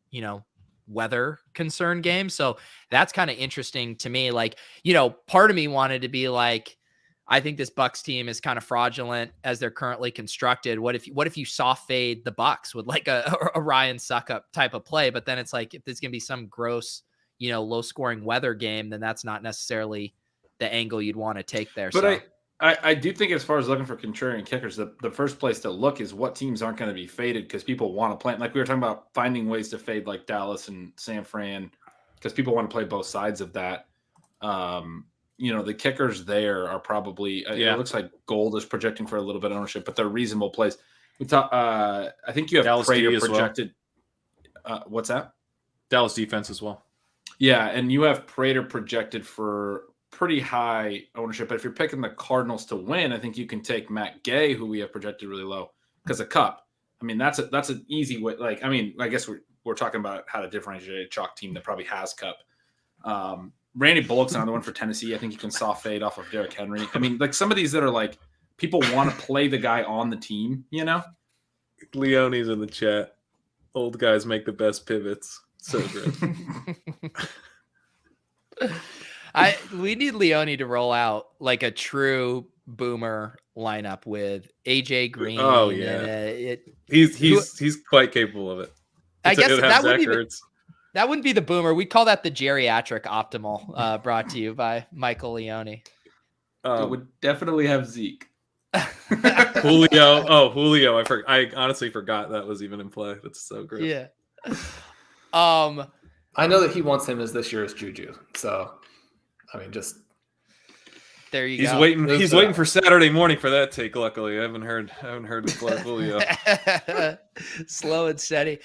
Speaker 1: weather concern games. So that's kind of interesting to me. Like, part of me wanted to be like, I think this Bucs team is kind of fraudulent as they're currently constructed. What if you soft fade the Bucs with like a Ryan Suckup type of play? But then it's like, if there's going to be some gross, low scoring weather game, then that's not necessarily the angle you'd want to take there.
Speaker 3: But
Speaker 1: so
Speaker 3: I do think, as far as looking for contrarian kickers, the first place to look is what teams aren't going to be faded, because people want to play. Like we were talking about finding ways to fade like Dallas and San Fran, because people want to play both sides of that. The kickers there are probably it looks like Gold is projecting for a little bit of ownership, but they're reasonable plays. I think you have
Speaker 4: Dallas
Speaker 3: Prater
Speaker 4: as
Speaker 3: projected. Well. What's that?
Speaker 4: Dallas defense as well.
Speaker 3: Yeah, and you have Prater projected for pretty high ownership. But if you're picking the Cardinals to win, I think you can take Matt Gay, who we have projected really low, because of Cup. I mean, that's an easy way. Like, I mean, I guess we're talking about how to differentiate a chalk team that probably has Cup. Randy Bullock's another one for Tennessee. I think you can soft fade off of Derrick Henry. I mean, like some of these that are like people want to play the guy on the team,
Speaker 4: Leone's in the chat. Old guys make the best pivots. So good.
Speaker 1: We need Leone to roll out like a true boomer lineup with AJ Green.
Speaker 4: Oh yeah, he's quite capable of it.
Speaker 1: I guess that wouldn't be the boomer. We'd call that the geriatric optimal. Brought to you by Michael Leone.
Speaker 3: It would definitely have Zeke.
Speaker 4: Julio. Oh, Julio. I honestly forgot that was even in play. That's so great.
Speaker 1: Yeah.
Speaker 2: I know that he wants him as this year's Juju. So, I mean, just
Speaker 1: there you
Speaker 4: go. He's waiting for Saturday morning for that take. Luckily, I haven't heard the play Julio.
Speaker 1: Slow and steady.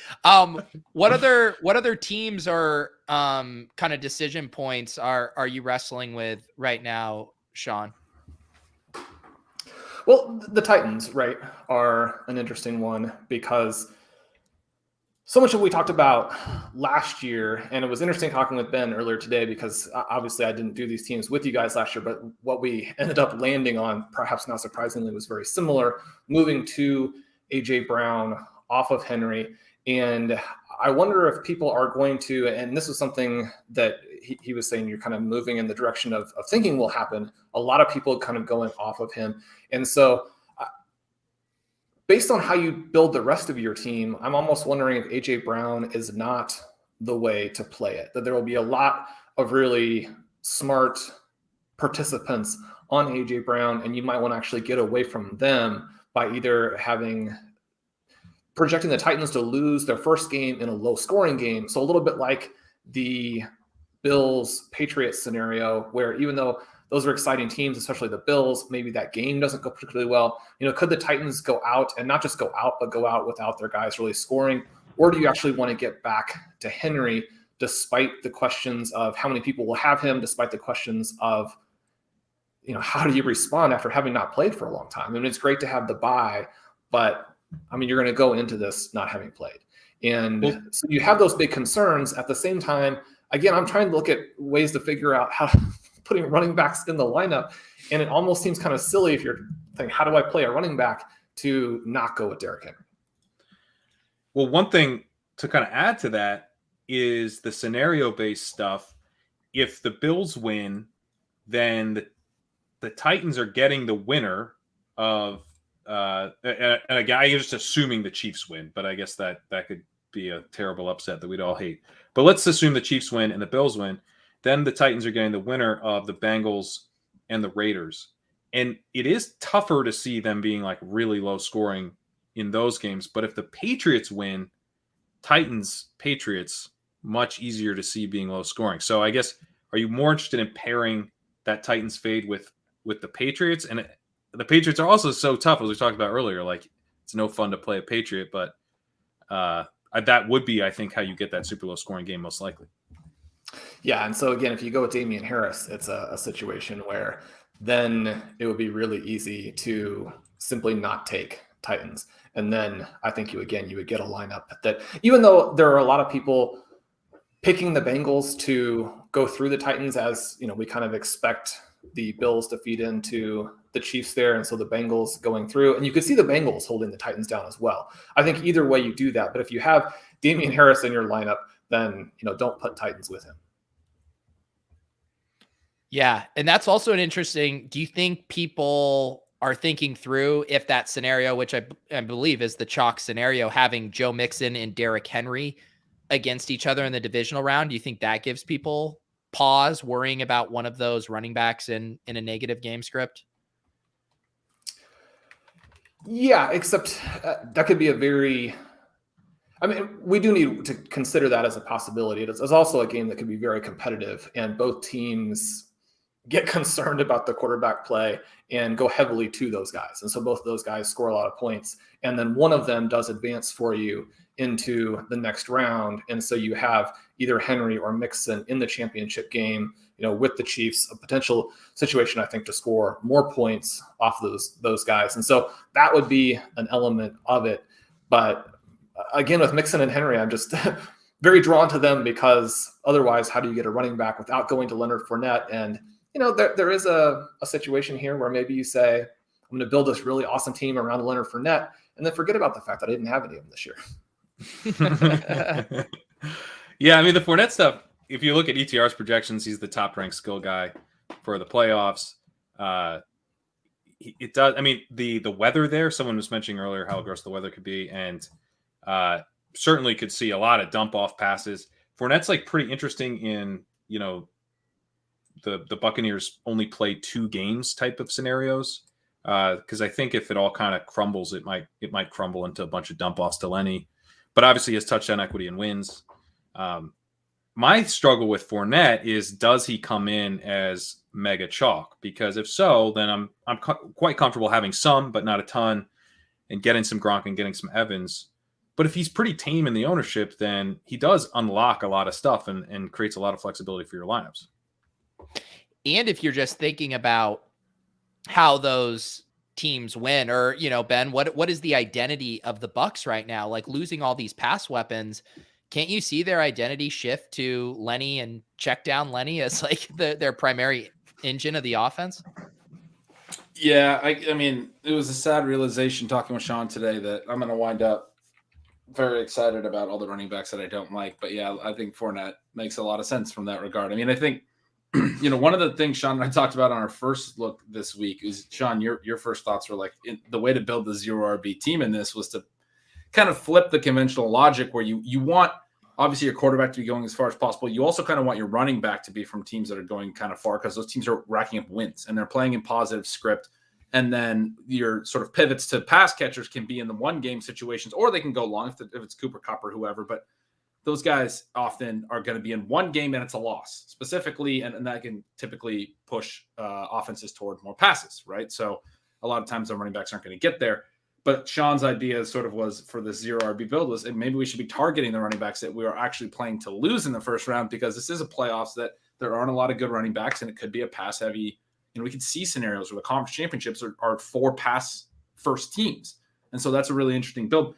Speaker 1: What other teams are kind of decision points are you wrestling with right now, Shawn?
Speaker 2: Well, the Titans, right, are an interesting one, because so much of what we talked about last year, and it was interesting talking with Ben earlier today, because obviously I didn't do these teams with you guys last year, but what we ended up landing on, perhaps not surprisingly, was very similar, moving to A.J. Brown off of Henry. And I wonder if people are going to, and this is something that he was saying, you're kind of moving in the direction of thinking will happen. A lot of people kind of going off of him. And so based on how you build the rest of your team, I'm almost wondering if A.J. Brown is not the way to play it, that there will be a lot of really smart participants on A.J. Brown, and you might want to actually get away from them by either having projecting the Titans to lose their first game in a low-scoring game. So a little bit like the Bills-Patriots scenario, where even though those are exciting teams, especially the Bills, maybe that game doesn't go particularly well. Could the Titans go out and not just go out, but go out without their guys really scoring? Or do you actually want to get back to Henry despite the questions of how many people will have him, despite the questions of, how do you respond after having not played for a long time? It's great to have the bye, but you're going to go into this not having played. And so you have those big concerns. At the same time, again, I'm trying to look at ways to figure out how putting running backs in the lineup. And it almost seems kind of silly if you're thinking, how do I play a running back, to not go with Derrick Henry?
Speaker 4: Well, one thing to kind of add to that is the scenario-based stuff. If the Bills win, then the Titans are getting the winner of and again, I'm just assuming the Chiefs win, but I guess that could be a terrible upset that we'd all hate. But let's assume the Chiefs win and the Bills win. Then the Titans are getting the winner of the Bengals and the Raiders. And it is tougher to see them being like really low scoring in those games. But if the Patriots win, Titans, Patriots, much easier to see being low scoring. So I guess, are you more interested in pairing that Titans fade with the Patriots? And the Patriots are also so tough, as we talked about earlier. Like, it's no fun to play a Patriot, but that would be, I think, how you get that super low scoring game most likely.
Speaker 2: Yeah, and so again, if you go with Damian Harris, it's a situation where then it would be really easy to simply not take Titans. And then I think you would get a lineup that, even though there are a lot of people picking the Bengals to go through the Titans, as we kind of expect the Bills to feed into the Chiefs there, and so the Bengals going through, and you could see the Bengals holding the Titans down as well. I think either way you do that, but if you have Damian Harris in your lineup, then don't put Titans with him.
Speaker 1: Yeah, and that's also an interesting. Do you think people are thinking through if that scenario, which I believe is the chalk scenario, having Joe Mixon and Derrick Henry against each other in the divisional round, do you think that gives people pause worrying about one of those running backs in a negative game script?
Speaker 2: Yeah, except that could be we do need to consider that as a possibility. It's also a game that could be very competitive, and both teams get concerned about the quarterback play and go heavily to those guys. And so both of those guys score a lot of points, and then one of them does advance for you into the next round. And so you have either Henry or Mixon in the championship game, with the Chiefs, a potential situation, I think, to score more points off those guys. And so that would be an element of it. But again, with Mixon and Henry, I'm just very drawn to them, because otherwise, how do you get a running back without going to Leonard Fournette? And there is a situation here where maybe you say, I'm going to build this really awesome team around Leonard Fournette, and then forget about the fact that I didn't have any of them this year.
Speaker 4: Yeah, the Fournette stuff, if you look at ETR's projections, he's the top-ranked skill guy for the playoffs. It does. The weather there, someone was mentioning earlier how gross the weather could be, and certainly could see a lot of dump-off passes. Fournette's pretty interesting in, the Buccaneers only play 2 games type of scenarios, because I think if it all kind of crumbles, it might crumble into a bunch of dump offs to Lenny, but obviously he has touchdown equity and wins. My struggle with Fournette is, does he come in as mega chalk? Because if so, then I'm quite comfortable having some, but not a ton, and getting some Gronk and getting some Evans. But if he's pretty tame in the ownership, then he does unlock a lot of stuff and creates a lot of flexibility for your lineups.
Speaker 1: And if you're just thinking about how those teams win, or, Ben, what is the identity of the Bucs right now? Like, losing all these pass weapons, can't you see their identity shift to Lenny and check down Lenny as their primary engine of the offense?
Speaker 3: Yeah, it was a sad realization talking with Shawn today that I'm going to wind up very excited about all the running backs that I don't like. But yeah, I think Fournette makes a lot of sense from that regard. I think, one of the things Shawn and I talked about on our first look this week is, Shawn, your first thoughts were the way to build the 0 RB team in this was to kind of flip the conventional logic, where you want, obviously, your quarterback to be going as far as possible. You also kind of want your running back to be from teams that are going kind of far, because those teams are racking up wins and they're playing in positive script. And then your sort of pivots to pass catchers can be in the one game situations, or they can go long if it's Cooper Kupp or whoever. But those guys often are going to be in one game and it's a loss specifically. And that can typically push offenses toward more passes, right? So a lot of times the running backs aren't going to get there. But Sean's idea sort of was for the 0 RB build was, and maybe we should be targeting the running backs that we are actually playing to lose in the first round, because this is a playoffs that there aren't a lot of good running backs and it could be a pass heavy. We could see scenarios where the conference championships are 4 pass first teams. And so that's a really interesting build.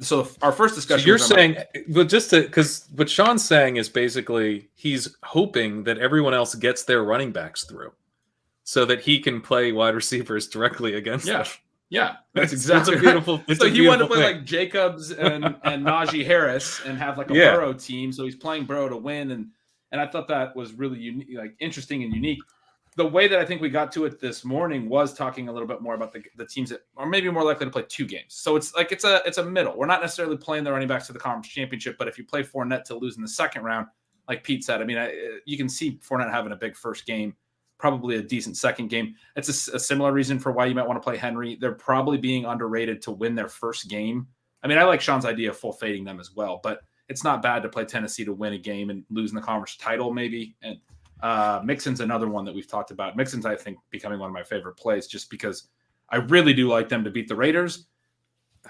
Speaker 3: So our first discussion.
Speaker 4: So you're saying, but because what Sean's saying is basically he's hoping that everyone else gets their running backs through so that he can play wide receivers directly against them.
Speaker 3: Yeah, that's exactly
Speaker 4: a beautiful. It's
Speaker 3: so
Speaker 4: a
Speaker 3: he wanted to
Speaker 4: thing.
Speaker 3: play like Jacobs and Najee Harris and have like a Burrow team. So he's playing Burrow to win, and I thought that was really unique, like interesting and unique. The way that I think we got to it this morning was talking a little bit more about the teams that are maybe more likely to play 2 games. So it's like it's a middle. We're not necessarily playing the running backs to the conference championship, but if you play Fournette to lose in the second round, like Pete said, I mean, you can see Fournette having a big first game, probably a decent second game. It's a similar reason for why you might want to play Henry. They're probably being underrated to win their first game. I mean, I like Sean's idea of full fading them as well, but it's not bad to play Tennessee to win a game and lose in the conference title maybe. And Mixon's another one that we've talked about. Mixon's, I think, becoming one of my favorite plays just because I really do like them to beat the Raiders.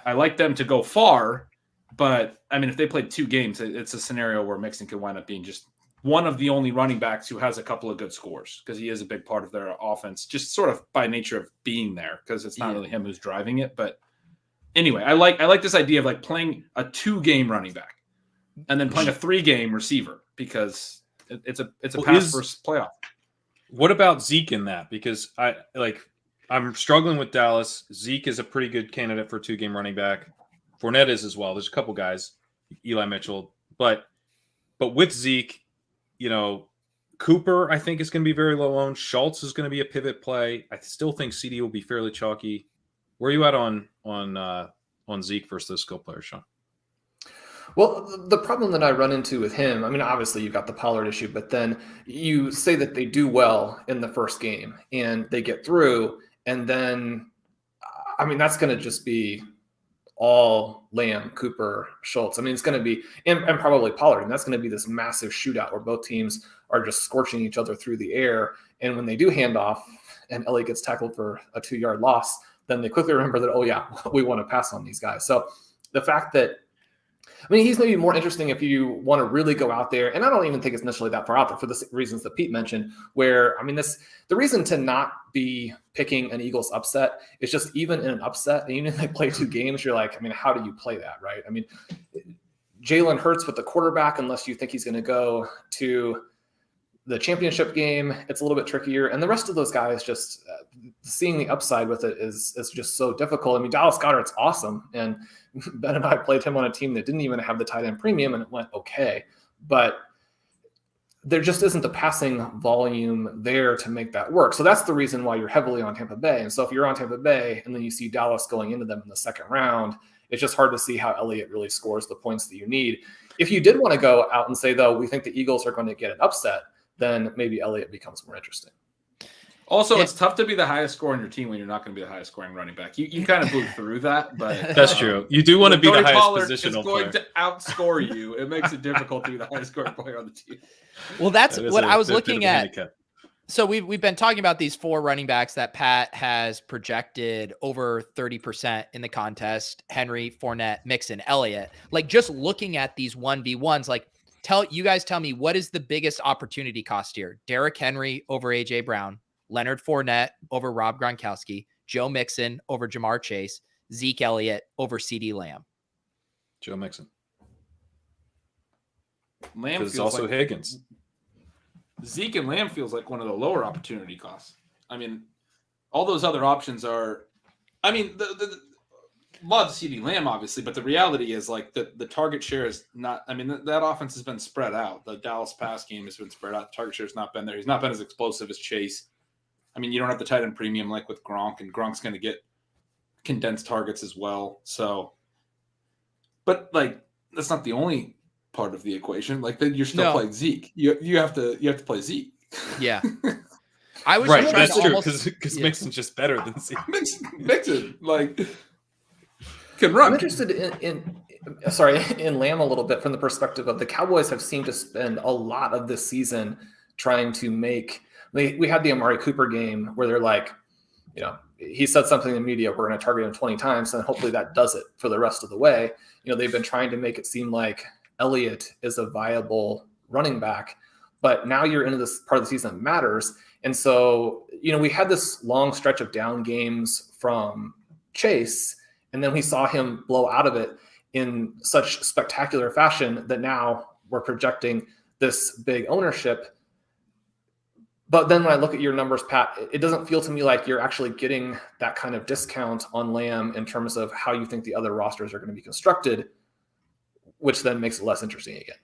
Speaker 3: I like them to go far, but I mean, if they played 2 games, it's a scenario where Mixon could wind up being just one of the only running backs who has a couple of good scores because he is a big part of their offense, just sort of by nature of being there, because it's not really him who's driving it. But anyway, I like this idea of like playing a 2-game running back and then playing a 3-game receiver, because it's a pass first playoff.
Speaker 4: What about Zeke in that? Because I'm struggling with Dallas. Zeke is a pretty good candidate for a 2-game running back. Fournette is as well. There's a couple guys, Eli Mitchell, but with Zeke, Cooper, I think, is going to be very low owned. Schultz is going to be a pivot play. I still think CD will be fairly chalky. Where are you at on Zeke versus those skill players, Sean?
Speaker 2: Well, the problem that I run into with him, I mean, obviously you've got the Pollard issue, but then you say that they do well in the first game and they get through, and then, I mean, that's going to just be all Lamb, Cooper, Schultz. I mean, it's going to be, and probably Pollard, and that's going to be this massive shootout where both teams are just scorching each other through the air. And when they do hand off and Elliott gets tackled for a 2-yard loss, then they quickly remember that, oh yeah, we want to pass on these guys. So the fact that, I mean, he's maybe more interesting if you want to really go out there, and I don't even think it's necessarily that far out there for the reasons that Pete mentioned, where, I mean, the reason to not be picking an Eagles upset is just even in an upset, and even if they play 2 games, you're like, I mean, how do you play that, right? I mean, Jalen Hurts with the quarterback, unless you think he's going to go to the championship game, it's a little bit trickier. And the rest of those guys, just seeing the upside with it is just so difficult. I mean, Dallas Goedert's awesome. And Ben and I played him on a team that didn't even have the tight end premium, and it went okay. But there just isn't the passing volume there to make that work. So that's the reason why you're heavily on Tampa Bay. And so if you're on Tampa Bay and then you see Dallas going into them in the second round, it's just hard to see how Elliott really scores the points that you need. If you did want to go out and say, though, we think the Eagles are going to get an upset, then maybe Elliott becomes more interesting.
Speaker 3: Also, it's tough to be the highest score on your team when you're not going to be the highest scoring running back. You kind of blew through that, but
Speaker 4: that's true. You do want to be the highest positional player.
Speaker 3: It's going to outscore you. It makes it difficult to be the highest scoring player on the team.
Speaker 1: Well, that's what I was looking at.
Speaker 4: Handicap.
Speaker 1: So we've been talking about these 4 running backs that Pat has projected over 30% in the contest: Henry, Fournette, Mixon, Elliott. Like, just looking at these 1v1s, like, tell me, what is the biggest opportunity cost here? Derrick Henry over AJ Brown, Leonard Fournette over Rob Gronkowski, Joe Mixon over Jamar Chase, Zeke Elliott over CD Lamb.
Speaker 4: Joe Mixon.
Speaker 3: Lamb
Speaker 4: feels also like Higgins.
Speaker 3: Zeke and Lamb feels like one of the lower opportunity costs. I mean, all those other options are, I mean, the love CD Lamb, obviously, but the reality is like the target share is not, I mean, that offense has been spread out. The Dallas pass game has been spread out. The target share has not been there. He's not been as explosive as Chase. I mean, you don't have the tight end premium like with Gronk, and Gronk's going to get condensed targets as well. So, but like, that's not the only part of the equation. Like, then you're still playing Zeke. You have to play Zeke.
Speaker 1: Yeah. I was
Speaker 4: Right,
Speaker 1: just trying
Speaker 4: that's
Speaker 1: to
Speaker 4: true
Speaker 1: almost
Speaker 4: because Mixon's just better than Zeke.
Speaker 3: Mixon, like, can
Speaker 2: I'm
Speaker 3: run.
Speaker 2: interested in Lamb a little bit from the perspective of the Cowboys have seemed to spend a lot of this season trying to make. We had the Amari Cooper game where they're like, he said something in the media, we're going to target him 20 times, and hopefully that does it for the rest of the way. They've been trying to make it seem like Elliott is a viable running back, but now you're into this part of the season that matters. And so, we had this long stretch of down games from Chase, and then we saw him blow out of it in such spectacular fashion that now we're projecting this big ownership. But then when I look at your numbers, Pat, it doesn't feel to me like you're actually getting that kind of discount on Lamb in terms of how you think the other rosters are going to be constructed, which then makes it less interesting again.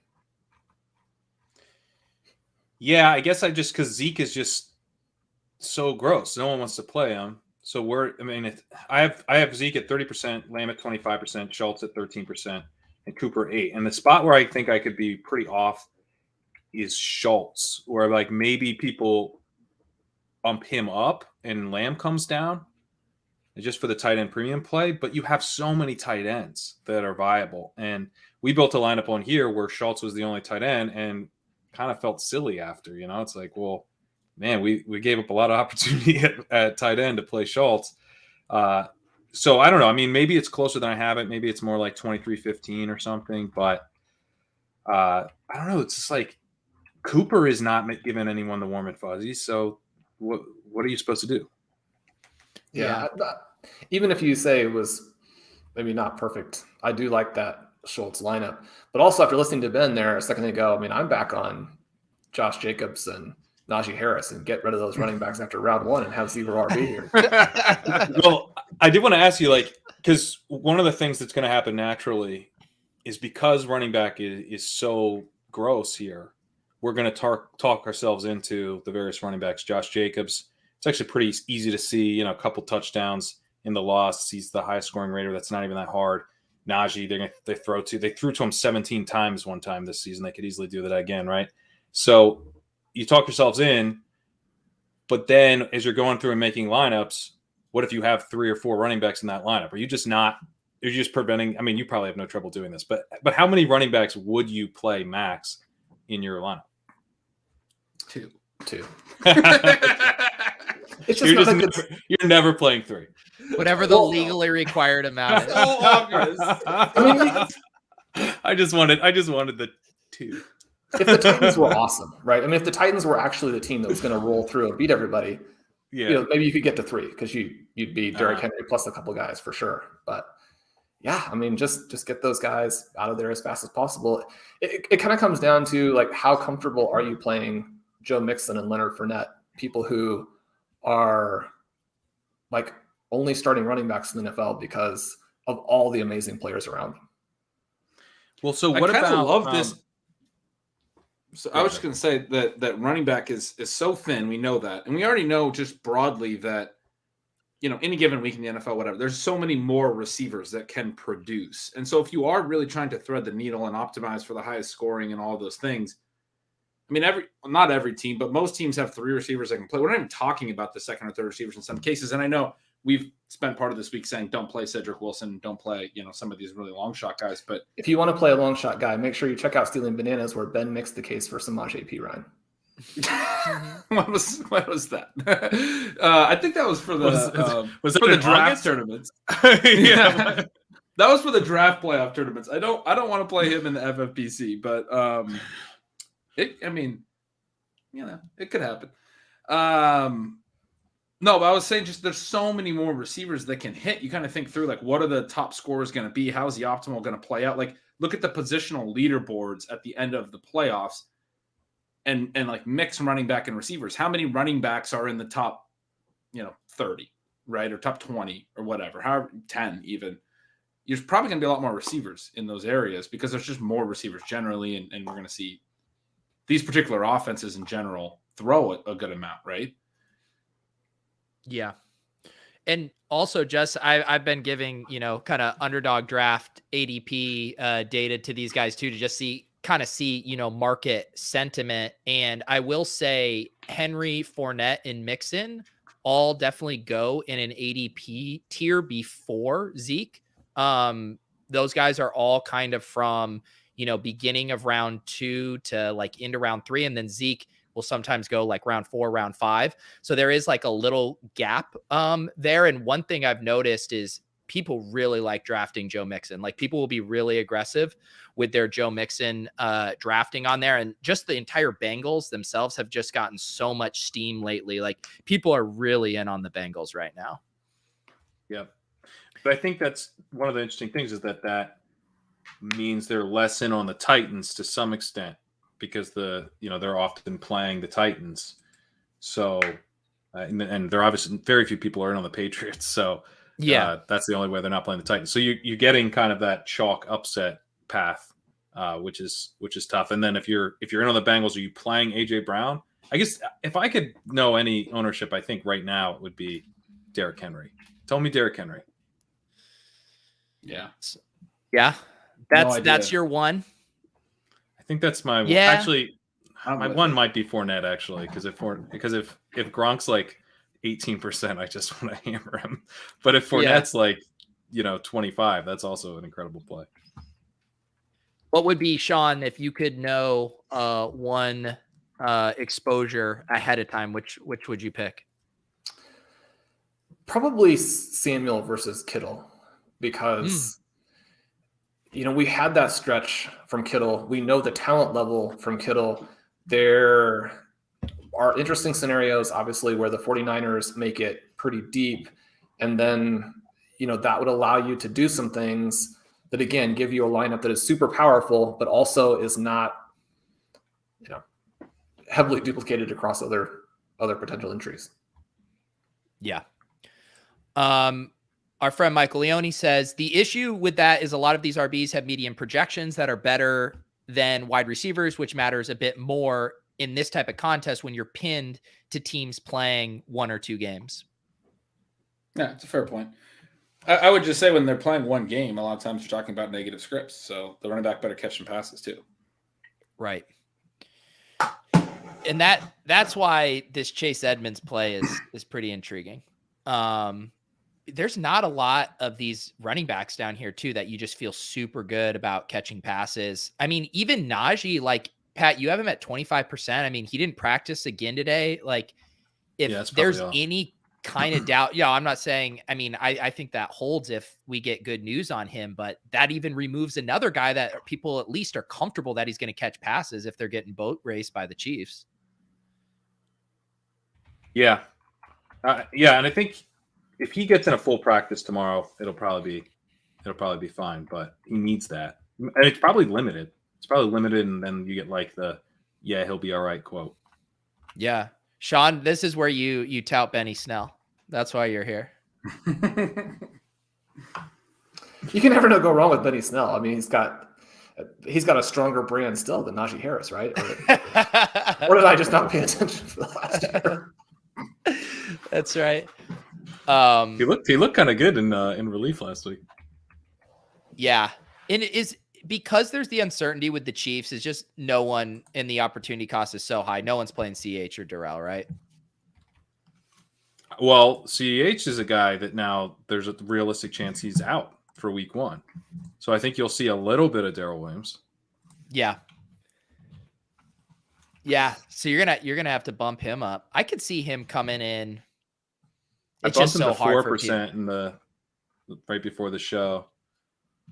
Speaker 4: Yeah, I guess because Zeke is just so gross. No one wants to play him. So I have Zeke at 30%, Lamb at 25%, Schultz at 13%, and Cooper 8%. And the spot where I think I could be pretty off is Schultz, where like maybe people bump him up and Lamb comes down just for the tight end premium play. But you have so many tight ends that are viable. And we built a lineup on here where Schultz was the only tight end and kind of felt silly after, it's like, well, man, we gave up a lot of opportunity at tight end to play Schultz. So I don't know. I mean, maybe it's closer than I have it. Maybe it's more like 23-15 or something. But I don't know. It's just like Cooper is not giving anyone the warm and fuzzy. So what are you supposed to do?
Speaker 2: Yeah. Even if you say it was maybe not perfect, I do like that Schultz lineup. But also after listening to Ben there a second ago, I'm back on Josh Jacobs and Najee Harris and get rid of those running backs after round one and have zero RB here.
Speaker 4: Well, I did want to ask you, because one of the things that's going to happen naturally is because running back is so gross here, we're going to talk ourselves into the various running backs. Josh Jacobs, it's actually pretty easy to see, a couple touchdowns in the loss. He's the highest scoring rater. That's not even that hard. Najee, they threw to him 17 times one time this season. They could easily do that again, right? So you talk yourselves in, but then as you're going through and making lineups, what if you have 3 or 4 running backs in that lineup? You're just preventing, you probably have no trouble doing this, but how many running backs would you play max in your lineup?
Speaker 3: 2.
Speaker 2: It's just
Speaker 4: you're never playing 3.
Speaker 1: Whatever the legally required amount is.
Speaker 3: So obvious.
Speaker 4: I just wanted the 2.
Speaker 2: If the Titans were awesome, right? If the Titans were actually the team that was going to roll through and beat everybody, maybe you could get to 3 because you'd be Derrick Henry plus a couple guys for sure. But yeah, just get those guys out of there as fast as possible. It kind of comes down to like how comfortable are you playing Joe Mixon and Leonard Fournette, people who are like only starting running backs in the NFL because of all the amazing players around them.
Speaker 4: Well, so what about?
Speaker 3: I love this. So I was just going to say that running back is so thin. We know that. And we already know just broadly that, any given week in the NFL, whatever, there's so many more receivers that can produce. And so if you are really trying to thread the needle and optimize for the highest scoring and all those things, not every team, but most teams have 3 receivers that can play. We're not even talking about the second or third receivers in some cases. And I know we've spent part of this week saying don't play Cedric Wilson, don't play, some of these really long shot guys. But
Speaker 2: if you want to play a long shot guy, make sure you check out Stealing Bananas, where Ben makes the case for Samaje Perine.
Speaker 3: What was that? I think that was for the was for the draft tournaments. Yeah, that was for the draft playoff tournaments. I don't want to play him in the FFPC, but it could happen. No, but I was saying just there's so many more receivers that can hit. You kind of think through like what are the top scorers going to be? How's the optimal going to play out? Like look at the positional leaderboards at the end of the playoffs and like mix running back and receivers. How many running backs are in the top, 30, right? Or top 20 or whatever, however, 10 even. There's probably going to be a lot more receivers in those areas because there's just more receivers generally. And we're going to see these particular offenses in general throw a good amount, right?
Speaker 1: Yeah. And also just, I've been giving, kind of underdog draft ADP data to these guys too, to just see kind of see, market sentiment. And I will say Henry, Fournette, and Mixon all definitely go in an ADP tier before Zeke. Those guys are all kind of from, beginning of round 2 to like into round 3. And then Zeke will sometimes go like round 4, round 5. So there is like a little gap there. And one thing I've noticed is people really like drafting Joe Mixon. Like people will be really aggressive with their Joe Mixon drafting on there. And just the entire Bengals themselves have just gotten so much steam lately. Like people are really in on the Bengals right now.
Speaker 4: Yeah. But I think that's one of the interesting things is that means they're less in on the Titans to some extent because they're often playing the Titans. So, and there are obviously very few people are in on the Patriots. So
Speaker 1: yeah,
Speaker 4: that's the only way they're not playing the Titans. So you're getting kind of that chalk upset path, which is tough. And then if you're in on the Bengals, are you playing AJ Brown? I guess if I could know any ownership, I think right now it would be Derrick Henry. Tell me Derrick Henry.
Speaker 3: Yeah.
Speaker 1: That's your one.
Speaker 4: I think that's my
Speaker 1: yeah.
Speaker 4: Actually, my one might be Fournette actually, because if Gronk's like 18%, I just want to hammer him. But if Fournette's like 25, that's also an incredible play.
Speaker 1: What would be, Shawn, if you could know one exposure ahead of time? Which would you pick?
Speaker 2: Probably Samuel versus Kittle, because we had that stretch from Kittle. We know the talent level from Kittle. There are interesting scenarios, obviously, where the 49ers make it pretty deep. And then, that would allow you to do some things that, again, give you a lineup that is super powerful, but also is not, heavily duplicated across other potential entries.
Speaker 1: Yeah. Our friend Michael Leone says the issue with that is a lot of these RBs have median projections that are better than wide receivers, which matters a bit more in this type of contest when you're pinned to teams playing 1 or 2 games.
Speaker 3: Yeah, it's a fair point. I would just say when they're playing one game, a lot of times you're talking about negative scripts. So the running back better catch some passes too.
Speaker 1: Right. And that's why this Chase Edmonds play is pretty intriguing. There's not a lot of these running backs down here too that you just feel super good about catching passes. I mean, even Najee, like Pat, you have him at 25%. I mean, he didn't practice again today. Like if there's any kind of doubt, I'm not saying, I mean, I think that holds if we get good news on him, but that even removes another guy that people at least are comfortable that he's going to catch passes if they're getting boat raced by the Chiefs.
Speaker 4: Yeah. And I think if he gets in a full practice tomorrow, it'll probably be fine, but he needs that. And it's probably limited. And then you get like he'll be all right quote. Yeah.
Speaker 1: Shawn, this is where you tout Benny Snell. That's why you're here.
Speaker 2: You can never go wrong with Benny Snell. I mean, he's got a stronger brand still than Najee Harris, right? Or did I just not pay attention for the last year?
Speaker 1: That's right.
Speaker 4: He looked kind of good in relief last week.
Speaker 1: Yeah. And it is because there's the uncertainty with the Chiefs, is just no one in the opportunity cost is so high. No one's playing CH or Darrell, right?
Speaker 4: Well, CH is a guy that now there's a realistic chance he's out for week 1. So I think you'll see a little bit of Darrell Williams.
Speaker 1: Yeah. Yeah. So you're gonna have to bump him up. I could see him coming in. It's just so hard
Speaker 4: 4% in the right before the show.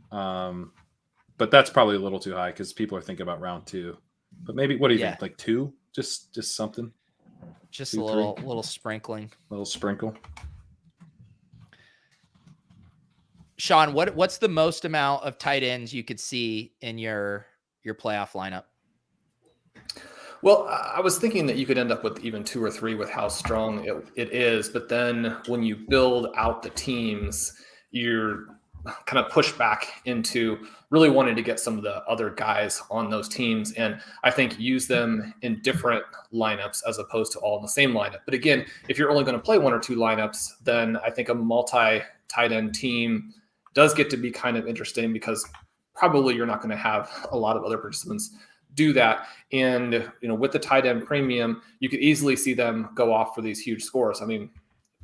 Speaker 4: But that's probably a little too high because people are thinking about round 2. But maybe, what do you think? Like 2? Just something.
Speaker 1: Just 2, a little sprinkling.
Speaker 4: A little sprinkle.
Speaker 1: Shawn, what's the most amount of tight ends you could see in your playoff lineup?
Speaker 2: Well, I was thinking that you could end up with even 2 or 3 with how strong it is. But then when you build out the teams, you're kind of pushed back into really wanting to get some of the other guys on those teams. And I think use them in different lineups as opposed to all in the same lineup. But again, if you're only going to play 1 or 2 lineups, then I think a multi-tight end team does get to be kind of interesting because probably you're not going to have a lot of other participants do that. And, with the tight end premium, you could easily see them go off for these huge scores. I mean,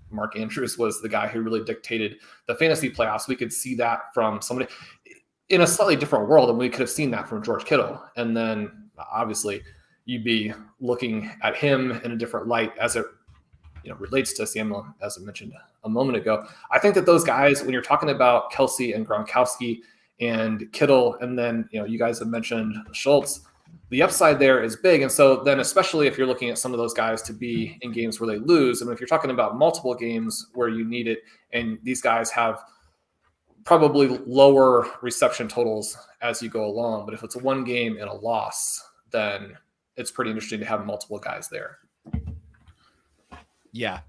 Speaker 2: Mark Andrews was the guy who really dictated the fantasy playoffs. We could see that from somebody in a slightly different world, and we could have seen that from George Kittle. And then obviously you'd be looking at him in a different light as it relates to Samuel, as I mentioned a moment ago. I think that those guys, when you're talking about Kelsey and Gronkowski and Kittle, and then you guys have mentioned Schultz, the upside there is big. And so then, especially if you're looking at some of those guys to be in games where they lose, I mean, if you're talking about multiple games where you need it, and these guys have probably lower reception totals as you go along, but if it's a one game and a loss, then it's pretty interesting to have multiple guys there.
Speaker 1: Yeah.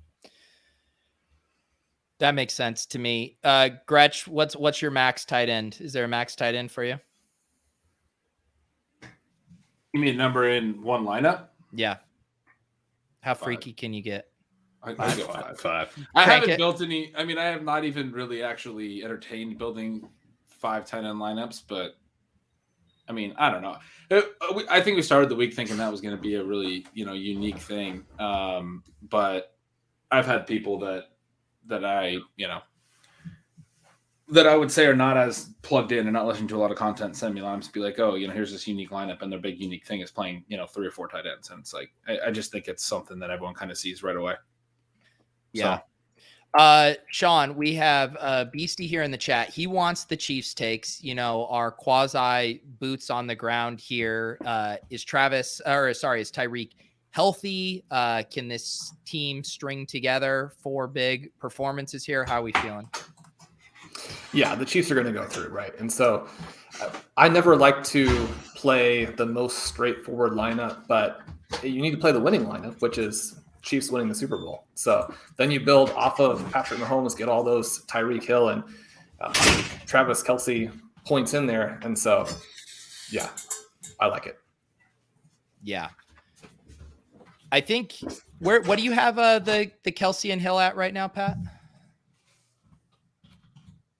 Speaker 1: That makes sense to me. Gretch, what's your max tight end? Is there a max tight end for you?
Speaker 3: You mean number in one lineup?
Speaker 1: Yeah. How freaky can you get?
Speaker 3: I go five. I
Speaker 1: Crank
Speaker 3: haven't
Speaker 1: it.
Speaker 3: built any. I mean, I have not even really actually entertained building 5 tight end lineups, but I mean, I don't know. I think we started the week thinking that was going to be a really, unique thing. But I've had people that I would say are not as plugged in and not listening to a lot of content send me lineups, be like, oh, here's this unique lineup, and their big unique thing is playing, 3 or 4 tight ends. And it's like, I just think it's something that everyone kind of sees right away.
Speaker 1: Yeah.
Speaker 3: So.
Speaker 1: Shawn, we have Beastie here in the chat. He wants the Chiefs takes, our quasi boots on the ground here. Is Tyreek healthy? Can this team string together 4 big performances here? How are we feeling?
Speaker 2: Yeah, the Chiefs are going to go through, right? And so I never like to play the most straightforward lineup, but you need to play the winning lineup, which is Chiefs winning the Super Bowl. So then you build off of Patrick Mahomes, get all those Tyreek Hill and Travis Kelce points in there. And so, yeah, I like it.
Speaker 1: Yeah. I think what do you have the Kelce and Hill at right now, Pat?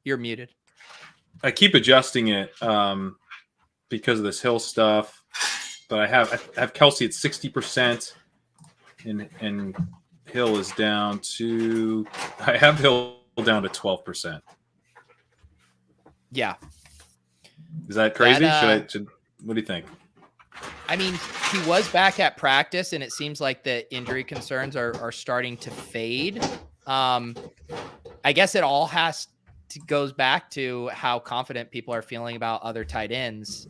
Speaker 1: You're muted.
Speaker 4: I keep adjusting it because of this Hill stuff, but I have Kelce at 60%, and Hill is down to. I have Hill down to 12%.
Speaker 1: Yeah.
Speaker 4: Is that crazy? What do you think?
Speaker 1: I mean, he was back at practice, and it seems like the injury concerns are starting to fade. I guess it all goes back to how confident people are feeling about other tight ends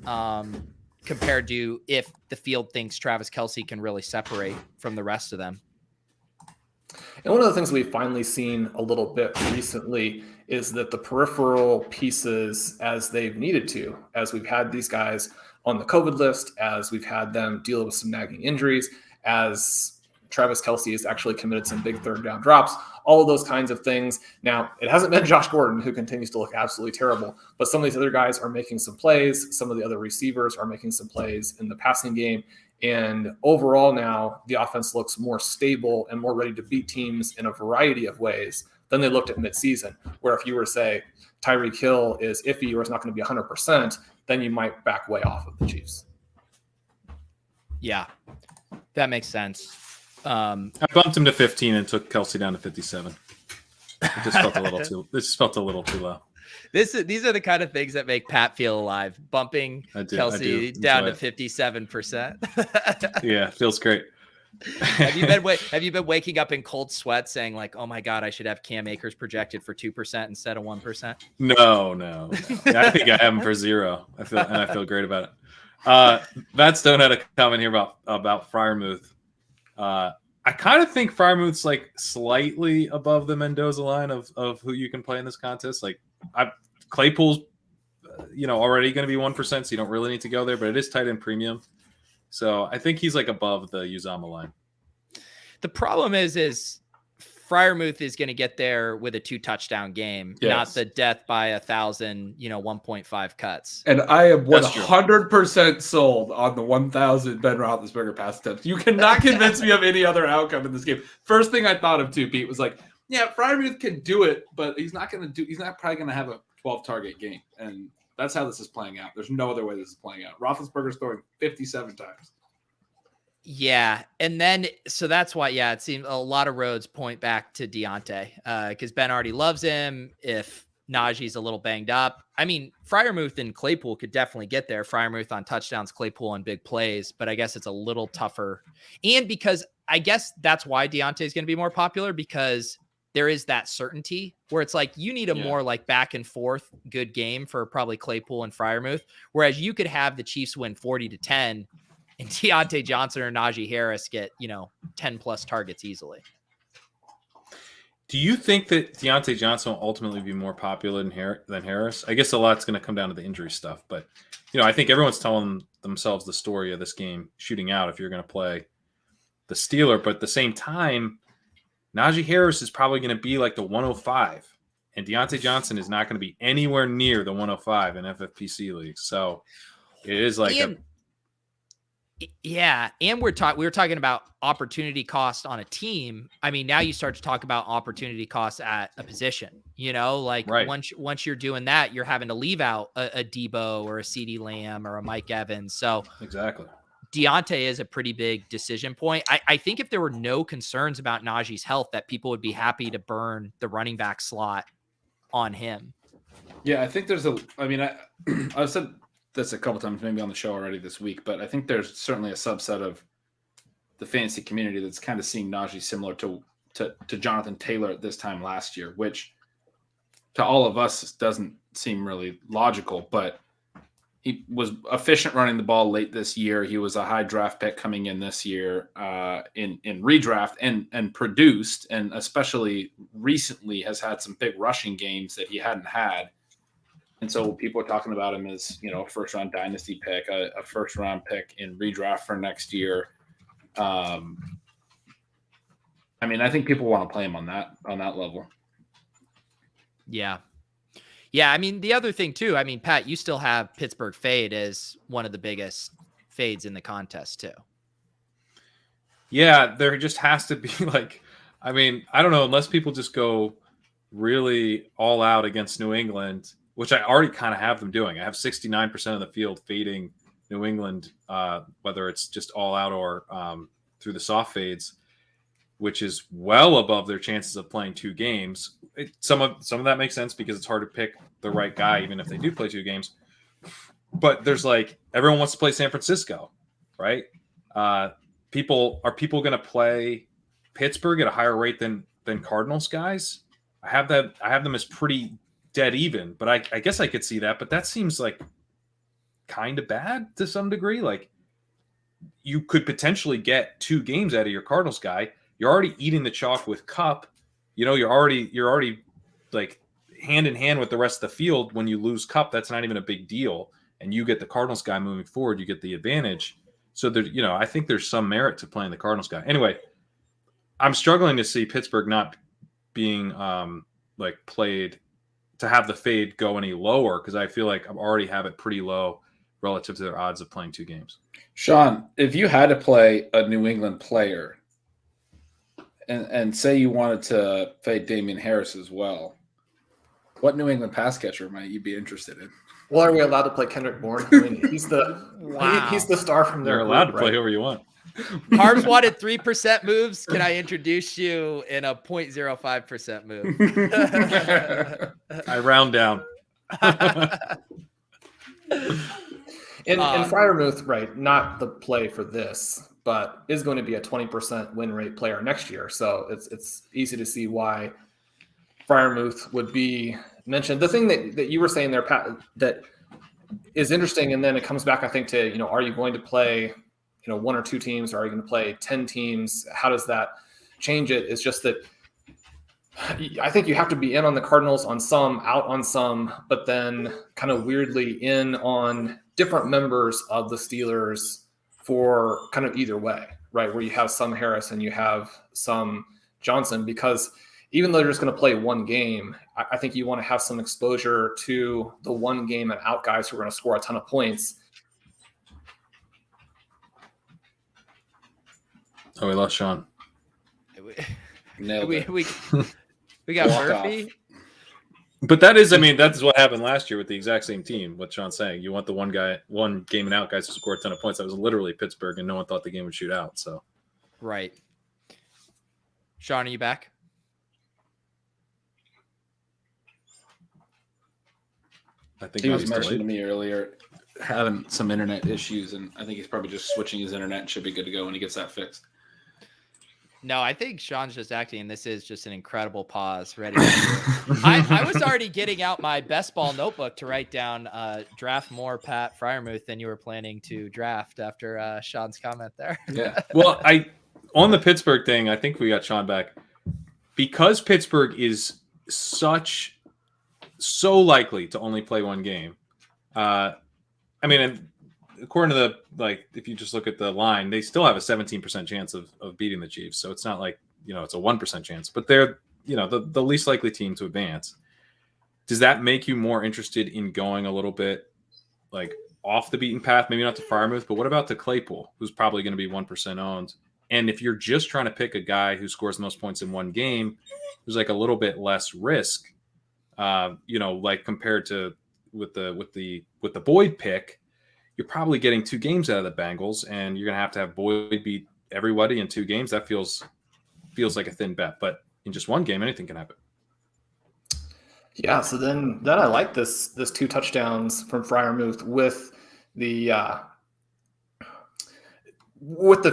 Speaker 1: compared to if the field thinks Travis Kelce can really separate from the rest of them.
Speaker 2: And one of the things we've finally seen a little bit recently is that the peripheral pieces, as they've needed to, as we've had these guys on the COVID list, as we've had them deal with some nagging injuries, as Travis Kelce has actually committed some big third down drops, all of those kinds of things. Now, it hasn't been Josh Gordon, who continues to look absolutely terrible, but some of these other guys are making some plays. Some of the other receivers are making some plays in the passing game. And overall now, the offense looks more stable and more ready to beat teams in a variety of ways than they looked at midseason, where if you were to say Tyreek Hill is iffy or is not going to be 100%, then you might back way off of the Chiefs.
Speaker 1: Yeah, that makes sense.
Speaker 4: I bumped him to 15 and took Kelce down to 57. It just felt a little too low.
Speaker 1: These are the kind of things that make Pat feel alive. Bumping Kelce down to 57%.
Speaker 4: Yeah, feels great.
Speaker 1: Have you been waking up in cold sweat saying like, "Oh my God, I should have Cam Akers projected for 2% instead of 1%"?
Speaker 4: No. I think I have him for 0. I feel great about it. Matt Stone had a comment here about Freiermuth. I kind of think Freiermuth's like slightly above the Mendoza line of who you can play in this contest. Like Claypool's, already going to be 1%, so you don't really need to go there, but it is tight end premium. So I think he's like above the Uzama line.
Speaker 1: The problem is Freiermuth is going to get there with a 2 touchdown game, not the death by 1,000, 1.5 cuts.
Speaker 3: And I am 100% sold on the 1,000 Ben Roethlisberger pass attempts. You cannot convince me of any other outcome in this game. First thing I thought of too, Pete, was like, yeah, Freiermuth can do it, but he's not probably going to have a 12 target game. And That's how this is playing out. There's no other way this is playing out. Roethlisberger's throwing 57 times.
Speaker 1: Yeah. And then, so that's why, it seems a lot of roads point back to Deontay because Ben already loves him. If Najee's a little banged up, I mean, Freiermuth and Claypool could definitely get there. Freiermuth on touchdowns, Claypool on big plays, but I guess it's a little tougher. And because I guess that's why Deontay is going to be more popular, because there is that certainty where it's like you need a more like back and forth good game for probably Claypool and Freiermuth. Whereas you could have the Chiefs win 40-10 and Deontay Johnson or Najee Harris get, 10 plus targets easily.
Speaker 4: Do you think that Deontay Johnson will ultimately be more popular than Harris? I guess a lot's going to come down to the injury stuff, but I think everyone's telling themselves the story of this game shooting out if you're going to play the Steeler, but at the same time, Najee Harris is probably going to be like the 105, and Deontay Johnson is not going to be anywhere near the 105 in FFPC leagues. So it is like and
Speaker 1: we were talking about opportunity cost on a team. I mean, now you start to talk about opportunity costs at a position. Once you're doing that, you're having to leave out a Debo or a CeeDee Lamb or a Mike Evans. So
Speaker 4: exactly.
Speaker 1: Deontay is a pretty big decision point. I think if there were no concerns about Najee's health, that people would be happy to burn the running back slot on him.
Speaker 3: Yeah, I think I've said this a couple times, maybe on the show already this week, but I think there's certainly a subset of the fantasy community that's kind of seeing Najee similar to Jonathan Taylor at this time last year, which to all of us doesn't seem really logical, but he was efficient running the ball late this year. He was a high draft pick coming in this year in redraft and produced, and especially recently has had some big rushing games that he hadn't had. And so people are talking about him as, a first round dynasty pick, a first round pick in redraft for next year. I think people want to play him on that level.
Speaker 1: Yeah. Yeah, the other thing too, Pat, you still have Pittsburgh fade as one of the biggest fades in the contest too.
Speaker 4: Yeah, there just has to be I don't know, unless people just go really all out against New England, which I already kind of have them doing. I have 69% of the field fading New England, whether it's just all out or through the soft fades, which is well above their chances of playing 2 games. Some of that makes sense because it's hard to pick the right guy, even if they do play 2 games. But there's everyone wants to play San Francisco, right? People going to play Pittsburgh at a higher rate than Cardinals guys? I have them as pretty dead even, but I guess I could see that. But that seems kind of bad to some degree. You could potentially get 2 games out of your Cardinals guy. You're already eating the chalk with Kupp. You're already hand in hand with the rest of the field. When you lose Kupp, that's not even a big deal. And you get the Cardinals guy moving forward, you get the advantage. So there, I think there's some merit to playing the Cardinals guy. Anyway, I'm struggling to see Pittsburgh not being played to have the fade go any lower, because I feel like I already have it pretty low relative to their odds of playing 2 games.
Speaker 3: Shawn, if you had to play a New England player and say you wanted to fade Damian Harris as well, what New England pass catcher might you be interested in?
Speaker 2: Well, are we allowed to play Kendrick Bourne? He's the he's the star from there.
Speaker 4: You're allowed to play whoever you want.
Speaker 1: Harbs wanted 3% moves. Can I introduce you in a 0.05% move?
Speaker 4: I round down.
Speaker 2: And Freiermuth, right, not the play for this, but is going to be a 20% win rate player next year. So it's easy to see why Freiermuth would be mentioned. The thing that you were saying there, Pat, that is interesting, and then it comes back, I think, to, are you going to play, 1 or 2 teams, or are you going to play 10 teams? How does that change it? It's just that I think you have to be in on the Cardinals on some, out on some, but then kind of weirdly in on different members of the Steelers for kind of either way, right? Where you have some Harris and you have some Johnson, because even though you're just going to play 1 game, I think you want to have some exposure to the 1 game and out guys who are going to score a ton of points.
Speaker 4: Oh, we lost Shawn.
Speaker 3: Nailed it.
Speaker 1: We got Murphy.
Speaker 4: But that is, I mean, that's what happened last year with the exact same team. What Sean's saying, you want the one game and out guys to score a ton of points. That was literally Pittsburgh, and no one thought the game would shoot out. So,
Speaker 1: right. Sean, are you back?
Speaker 4: I think
Speaker 3: he was mentioning to me earlier having some internet issues, and I think he's probably just switching his internet and should be good to go when he gets that fixed.
Speaker 1: No, I think Sean's just acting, and this is just an incredible pause. Ready? I was already getting out my best ball notebook to write down draft more Pat Freiermuth than you were planning to draft after Sean's comment there.
Speaker 3: Yeah.
Speaker 4: Well, on the Pittsburgh thing, I think we got Sean back because Pittsburgh is so likely to only play one game. I mean, according to if you just look at the line, they still have a 17% chance of beating the Chiefs. So it's not like, it's a 1% chance, but they're, the least likely team to advance. Does that make you more interested in going a little bit off the beaten path? Maybe not to Freiermuth, but what about to Claypool, who's probably going to be 1% owned? And if you're just trying to pick a guy who scores the most points in one game, who's a little bit less risk, compared to with the Boyd pick, you're probably getting 2 games out of the Bengals, and you're going to have Boyd beat everybody in 2 games. That feels like a thin bet, but in just one game, anything can happen.
Speaker 2: Yeah, so then I like this 2 touchdowns from Freiermuth with the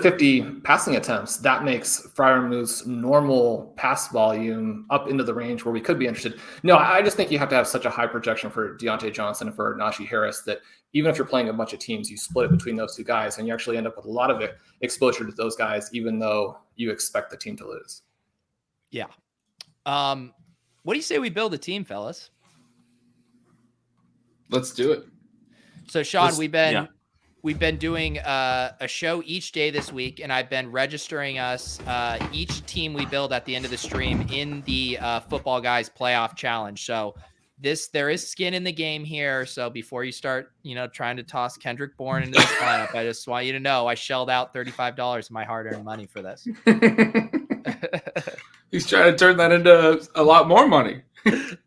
Speaker 2: 50 passing attempts. That makes Freiermuth's normal pass volume up into the range where we could be interested. No, I just think you have to have such a high projection for Deontay Johnson and for Najee Harris that even if you're playing a bunch of teams, you split it between those 2 guys, and you actually end up with a lot of exposure to those guys, even though you expect the team to lose.
Speaker 1: Yeah. What do you say we build a team, fellas?
Speaker 3: Let's do it.
Speaker 1: So, Sean, we've been doing a show each day this week, and I've been registering us each team we build at the end of the stream in the Football Guys Playoff Challenge. So there is skin in the game here. So before you start, trying to toss Kendrick Bourne into this lineup, I just want you to know I shelled out $35 of my hard-earned money for this.
Speaker 3: He's trying to turn that into a lot more money.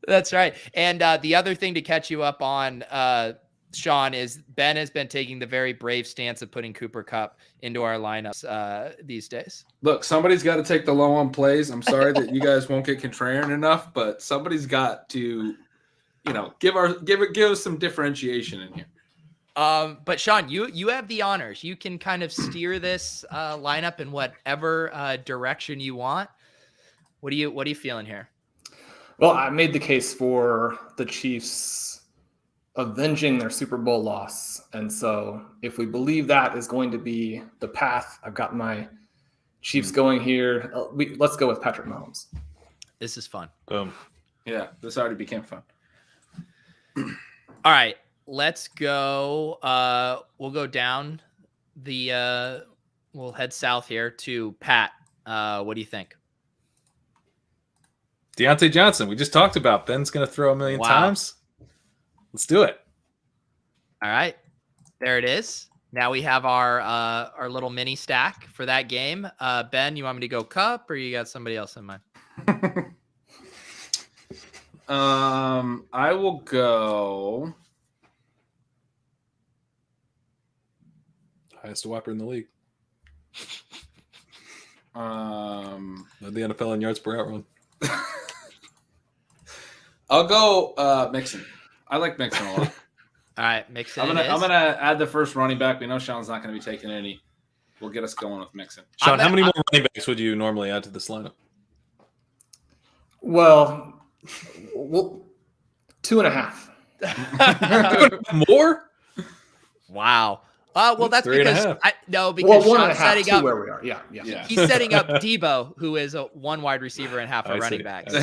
Speaker 1: That's right. And the other thing to catch you up on, Sean, is Ben has been taking the very brave stance of putting Cooper Kupp into our lineups these days.
Speaker 3: Look, somebody's got to take the low on plays. I'm sorry that you guys won't get contrarian enough, but somebody's got to, give us some differentiation in here.
Speaker 1: But Sean, you have the honors. You can kind of steer this lineup in whatever direction you want. What are you feeling here?
Speaker 2: Well, I made the case for the Chiefs avenging their Super Bowl loss. And so if we believe that is going to be the path, I've got my Chiefs going here. Let's go with Patrick Mahomes.
Speaker 1: This is fun.
Speaker 4: Boom.
Speaker 3: Yeah, this already became fun.
Speaker 1: All right, let's go. We'll go down we'll head south here to Pat. What do you think?
Speaker 4: Deontay Johnson, we just talked about. Ben's going to throw a million times. Let's do it.
Speaker 1: All right. There it is. Now we have our little mini stack for that game. Ben, you want me to go Cup, or you got somebody else in mind?
Speaker 3: I will go
Speaker 4: highest whopper in the league. Led the NFL in yards per out run.
Speaker 3: I'll go Mixon. I like Mixon a lot.
Speaker 1: All right, Mixon.
Speaker 3: I'm gonna add the first running back. We know Sean's not going to be taking any. We'll get us going with Mixon.
Speaker 4: Sean, how many more running backs would you normally add to this lineup?
Speaker 2: Well, 2.5.
Speaker 4: More?
Speaker 1: Wow. Well, that's because
Speaker 2: well,
Speaker 1: Sean's setting up
Speaker 2: where we are. Yeah.
Speaker 1: He's setting up Debo, who is a 1 wide receiver and half a running back. So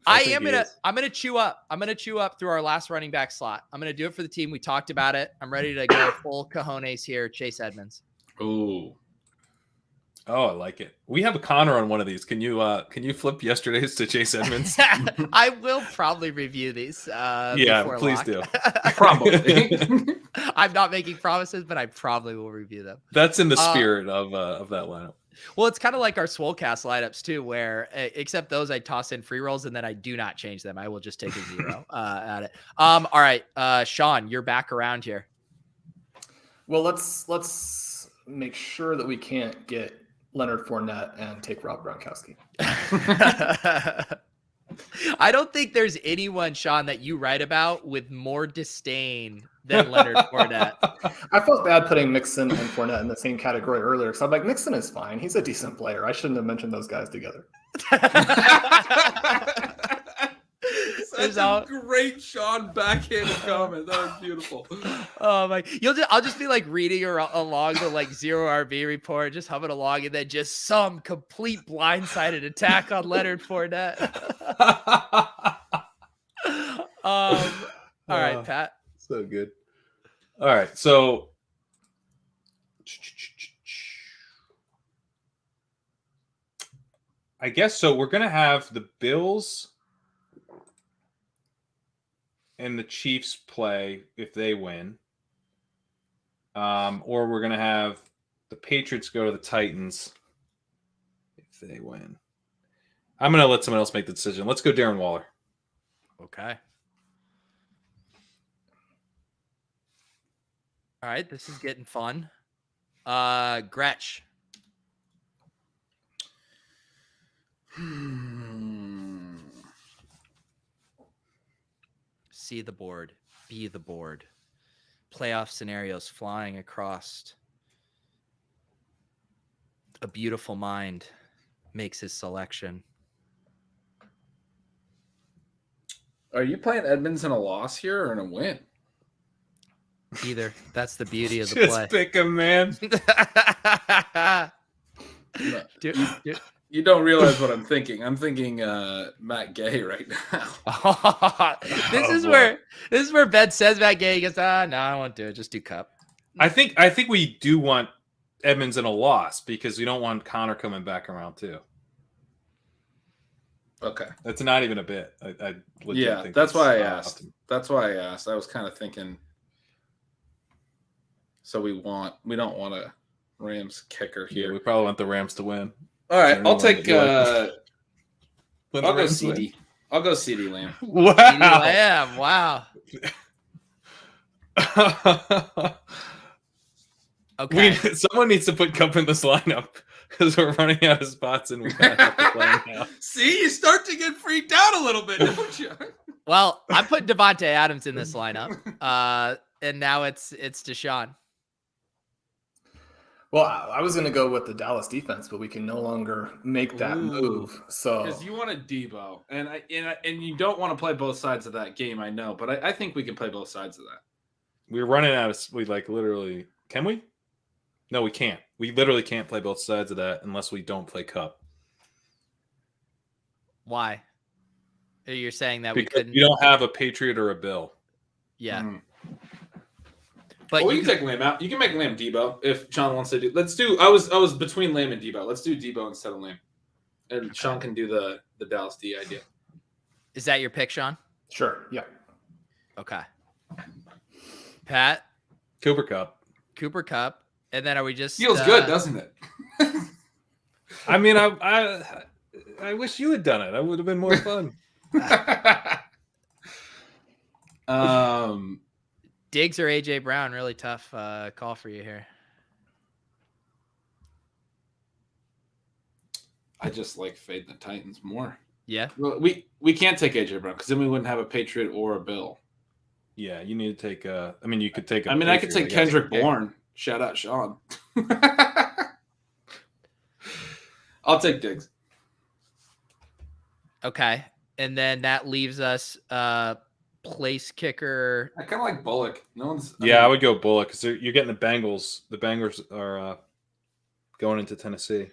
Speaker 1: I'm gonna chew up. I'm gonna chew up through our last running back slot. I'm gonna do it for the team. We talked about it. I'm ready to go full cojones here. Chase Edmonds.
Speaker 3: Ooh.
Speaker 4: Oh, I like it. We have a Connor on one of these. Can you flip yesterday's to Chase Edmonds?
Speaker 1: I will probably review these.
Speaker 4: Yeah, please do.
Speaker 3: Probably.
Speaker 1: I'm not making promises, but I probably will review them.
Speaker 4: That's in the spirit of that lineup.
Speaker 1: Well, it's kind of like our Swolecast lineups too, where except those I toss in free rolls and then I do not change them. I will just take a 0 at it. All right, Shawn, you're back around here.
Speaker 2: Well, let's make sure that we can't get Leonard Fournette and take Rob Gronkowski.
Speaker 1: I don't think there's anyone, Shawn, that you write about with more disdain than Leonard Fournette.
Speaker 2: I felt bad putting Mixon and Fournette in the same category earlier because I'm like, Mixon is fine. He's a decent player. I shouldn't have mentioned those guys together.
Speaker 3: That's a great Shawn backhanded comment. That was beautiful.
Speaker 1: Oh my! I'll just be like reading along the like 0 RB report, just humming along, and then just some complete blindsided attack on Leonard Fournette. All right, Pat.
Speaker 4: So good. All right, so I guess so. We're gonna have the Bills and the Chiefs play if they win, or we're gonna have the Patriots go to the Titans if they win. I'm gonna let someone else make the decision. Let's go Darren Waller.
Speaker 1: Okay. All right, this is getting fun. Gretsch. See the board, be the board. Playoff scenarios flying across. A beautiful mind makes his selection.
Speaker 3: Are you playing Edmonds in a loss here or in a win?
Speaker 1: Either. That's the beauty of the
Speaker 4: Just
Speaker 1: play.
Speaker 4: pick him, man.
Speaker 3: You don't realize what I'm thinking. I'm thinking Matt Gay right now.
Speaker 1: This is where Ben says Matt Gay. He goes, no, I won't do it. Just do Cup.
Speaker 4: I think we do want Edmonds in a loss because we don't want Connor coming back around too.
Speaker 3: Okay,
Speaker 4: that's not even a bit. I
Speaker 3: yeah,
Speaker 4: think
Speaker 3: that's why I asked. That's why I asked. I was kind of thinking. So we don't want a Rams kicker here.
Speaker 4: Yeah, we probably want the Rams to win.
Speaker 3: All right, I'll take.
Speaker 4: I'll
Speaker 3: go CD. I'll go CD Lamb.
Speaker 4: Wow.
Speaker 1: CD Lamb. Wow. Okay.
Speaker 4: Someone needs to put Cup in this lineup because we're running out of spots and we kind of have to play now.
Speaker 3: See, you start to get freaked out a little bit, don't you?
Speaker 1: Well, I'm putting Devontae Adams in this lineup, and now it's Deshaun.
Speaker 2: Well, I was going to go with the Dallas defense, but we can no longer make that move. So
Speaker 3: because you want a Debo, and you don't want to play both sides of that game, I know, but I think we can play both sides of that.
Speaker 4: We're running out of. We literally. Can we? No, we can't. We literally can't play both sides of that unless we don't play Cup.
Speaker 1: Why? You're saying that
Speaker 4: because
Speaker 1: we couldn't.
Speaker 4: You don't have a Patriot or a Bill.
Speaker 1: Yeah.
Speaker 3: Mm.
Speaker 1: But
Speaker 3: you can take Lamb out. You can make Lamb Debo if Sean wants to do. Let's do. I was between Lamb and Debo. Let's do Debo instead of Lamb, and Sean can do the Dallas D idea.
Speaker 1: Is that your pick, Sean?
Speaker 2: Sure. Yeah.
Speaker 1: Okay. Pat.
Speaker 4: Cooper Kupp.
Speaker 1: And then are we just
Speaker 3: feels good, doesn't it?
Speaker 4: I mean, I wish you had done it. That would have been more fun.
Speaker 1: Diggs or AJ Brown, really tough call for you here.
Speaker 3: I just like fading the Titans more.
Speaker 1: Yeah.
Speaker 3: Well, we can't take AJ Brown because then we wouldn't have a Patriot or a Bill.
Speaker 4: Yeah, you need to take. I mean, you could take.
Speaker 3: I could take Kendrick Bourne. Shout out Sean. I'll take Diggs.
Speaker 1: Okay, and then that leaves us place kicker.
Speaker 3: I kind of like Bullock.
Speaker 4: I would go Bullock because you're getting the Bengals. The Bengals are going into Tennessee.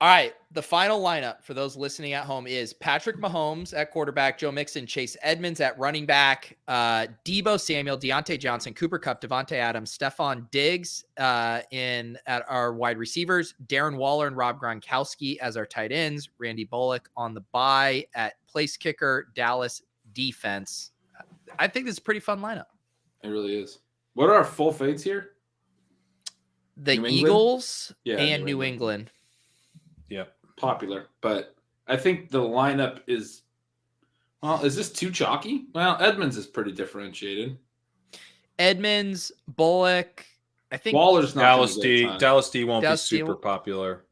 Speaker 1: All right, the final lineup for those listening at home is Patrick Mahomes at quarterback, Joe Mixon, Chase Edmonds at running back, Deebo Samuel, Deontay Johnson, Cooper Kupp, Devontae Adams, Stephon Diggs at our wide receivers, Darren Waller and Rob Gronkowski as our tight ends, Randy Bullock on the bye at place kicker, Dallas defense. I think this is a pretty fun lineup.
Speaker 3: It really is. What are our full fades here?
Speaker 1: The Eagles
Speaker 3: and
Speaker 1: New England.
Speaker 3: popular, but I think the lineup is. Well, is this too chalky? Well, Edmonds is pretty differentiated.
Speaker 1: Edmonds, Bullock. I think
Speaker 3: Waller's not
Speaker 4: Dallas
Speaker 3: gonna get a
Speaker 4: D.
Speaker 3: ton.
Speaker 4: Dallas D won't
Speaker 1: Dallas
Speaker 4: be
Speaker 1: D
Speaker 4: super
Speaker 1: won't-
Speaker 4: popular.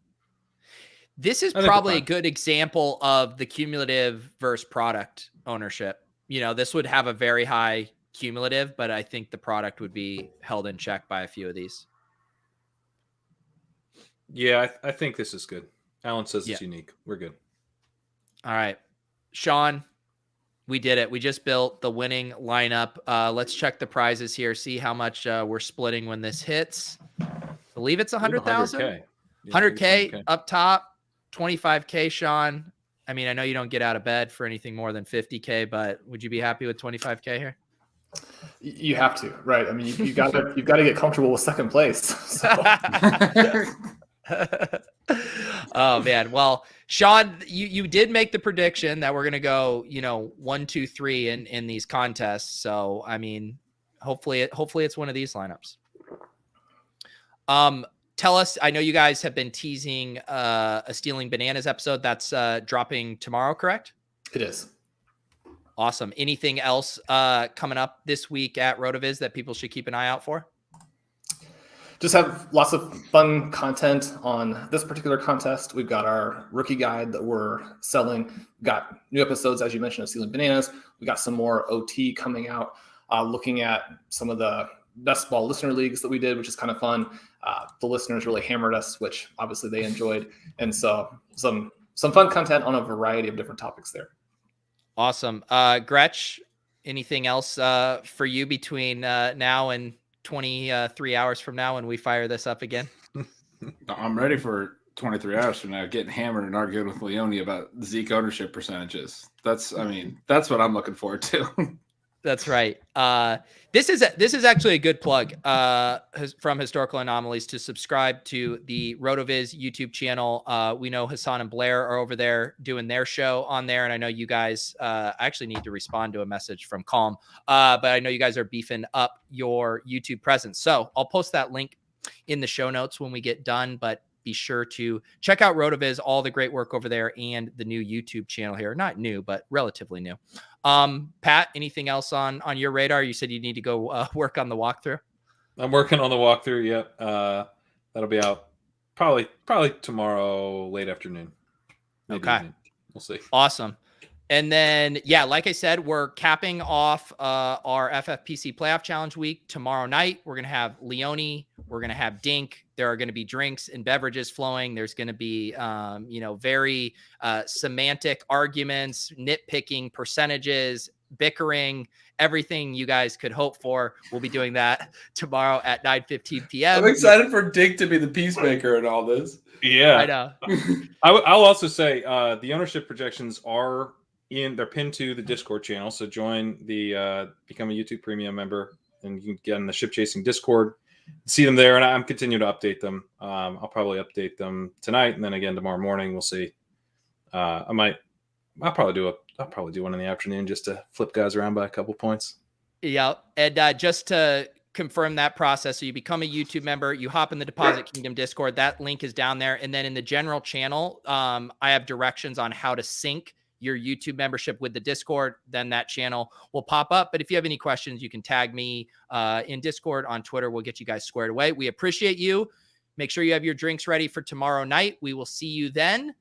Speaker 1: this is
Speaker 4: I think
Speaker 1: probably
Speaker 4: we're
Speaker 1: a
Speaker 4: fine.
Speaker 1: good example of the cumulative versus product ownership. This would have a very high cumulative, but I think the product would be held in check by a few of these.
Speaker 4: Yeah, I think this is good. Alan says
Speaker 1: Yeah.
Speaker 4: it's unique. We're good.
Speaker 1: All right, Shawn, we did it. We just built the winning lineup. Let's check the prizes here. See how much we're splitting when this hits. I believe it's 100,000.
Speaker 4: 100K. Yeah,
Speaker 1: 100K up top. 25K, Shawn. I mean, I know you don't get out of bed for anything more than 50K, but would you be happy with 25K here?
Speaker 2: You have to, right? I mean, you've got to get comfortable with second place. So.
Speaker 1: Oh man. Well, Shawn, you did make the prediction that we're gonna go, 1, 2, 3 in these contests. So I mean, hopefully it's one of these lineups. Tell us, I know you guys have been teasing a Stealing Bananas episode that's dropping tomorrow, correct?
Speaker 2: It is.
Speaker 1: Awesome. Anything else coming up this week at RotoViz that people should keep an eye out for?
Speaker 2: Just have lots of fun content on this particular contest. We've got our rookie guide that we're selling. We've got new episodes, as you mentioned, of Stealing Bananas. We got some more OT coming out, looking at some of the best ball listener leagues that we did, which is kind of fun. The listeners really hammered us, which obviously they enjoyed. And so some fun content on a variety of different topics there.
Speaker 1: Awesome. Gretch, anything else for you between now and 23 hours from now when we fire this up again?
Speaker 3: I'm ready for 23 hours from now, getting hammered and arguing with Leone about Zeke ownership percentages. That's what I'm looking forward to.
Speaker 1: That's right. This is actually a good plug from Historical Anomalies to subscribe to the RotoViz YouTube channel. We know Hasan and Blair are over there doing their show on there, and I know you guys actually need to respond to a message from Calm, but I know you guys are beefing up your YouTube presence. So I'll post that link in the show notes when we get done, but be sure to check out RotoViz, all the great work over there, and the new YouTube channel here. Not new, but relatively new. Pat, anything else on your radar? You said you need to go work on the walkthrough.
Speaker 4: I'm working on the walkthrough. Yep. That'll be out probably tomorrow late afternoon. Maybe
Speaker 1: Okay.
Speaker 4: evening. We'll see.
Speaker 1: Awesome. And then, yeah, like I said, we're capping off our FFPC playoff challenge week tomorrow night. We're going to have Leone. We're going to have Dink. There are going to be drinks and beverages flowing. There's going to be, very semantic arguments, nitpicking, percentages, bickering, everything you guys could hope for. We'll be doing that tomorrow at 9:15 p.m.
Speaker 3: I'm excited for Dink to be the peacemaker in all this.
Speaker 4: Yeah.
Speaker 1: I know.
Speaker 4: I'll also say the ownership projections are they're pinned to the Discord channel. So join the become a YouTube premium member and you can get in the Ship Chasing Discord, see them there. And I'm continuing to update them. I'll probably update them tonight. And then again, tomorrow morning, we'll see. I'll probably do one in the afternoon just to flip guys around by a couple points.
Speaker 1: Yeah. And just to confirm that process, so you become a YouTube member, you hop in the Deposit Kingdom Discord, that link is down there. And then in the general channel, I have directions on how to sync your YouTube membership with the Discord. Then that channel will pop up. But if you have any questions, you can tag me in Discord, on Twitter. We'll get you guys squared away. We appreciate you. Make sure you have your drinks ready for tomorrow night. We will see you then.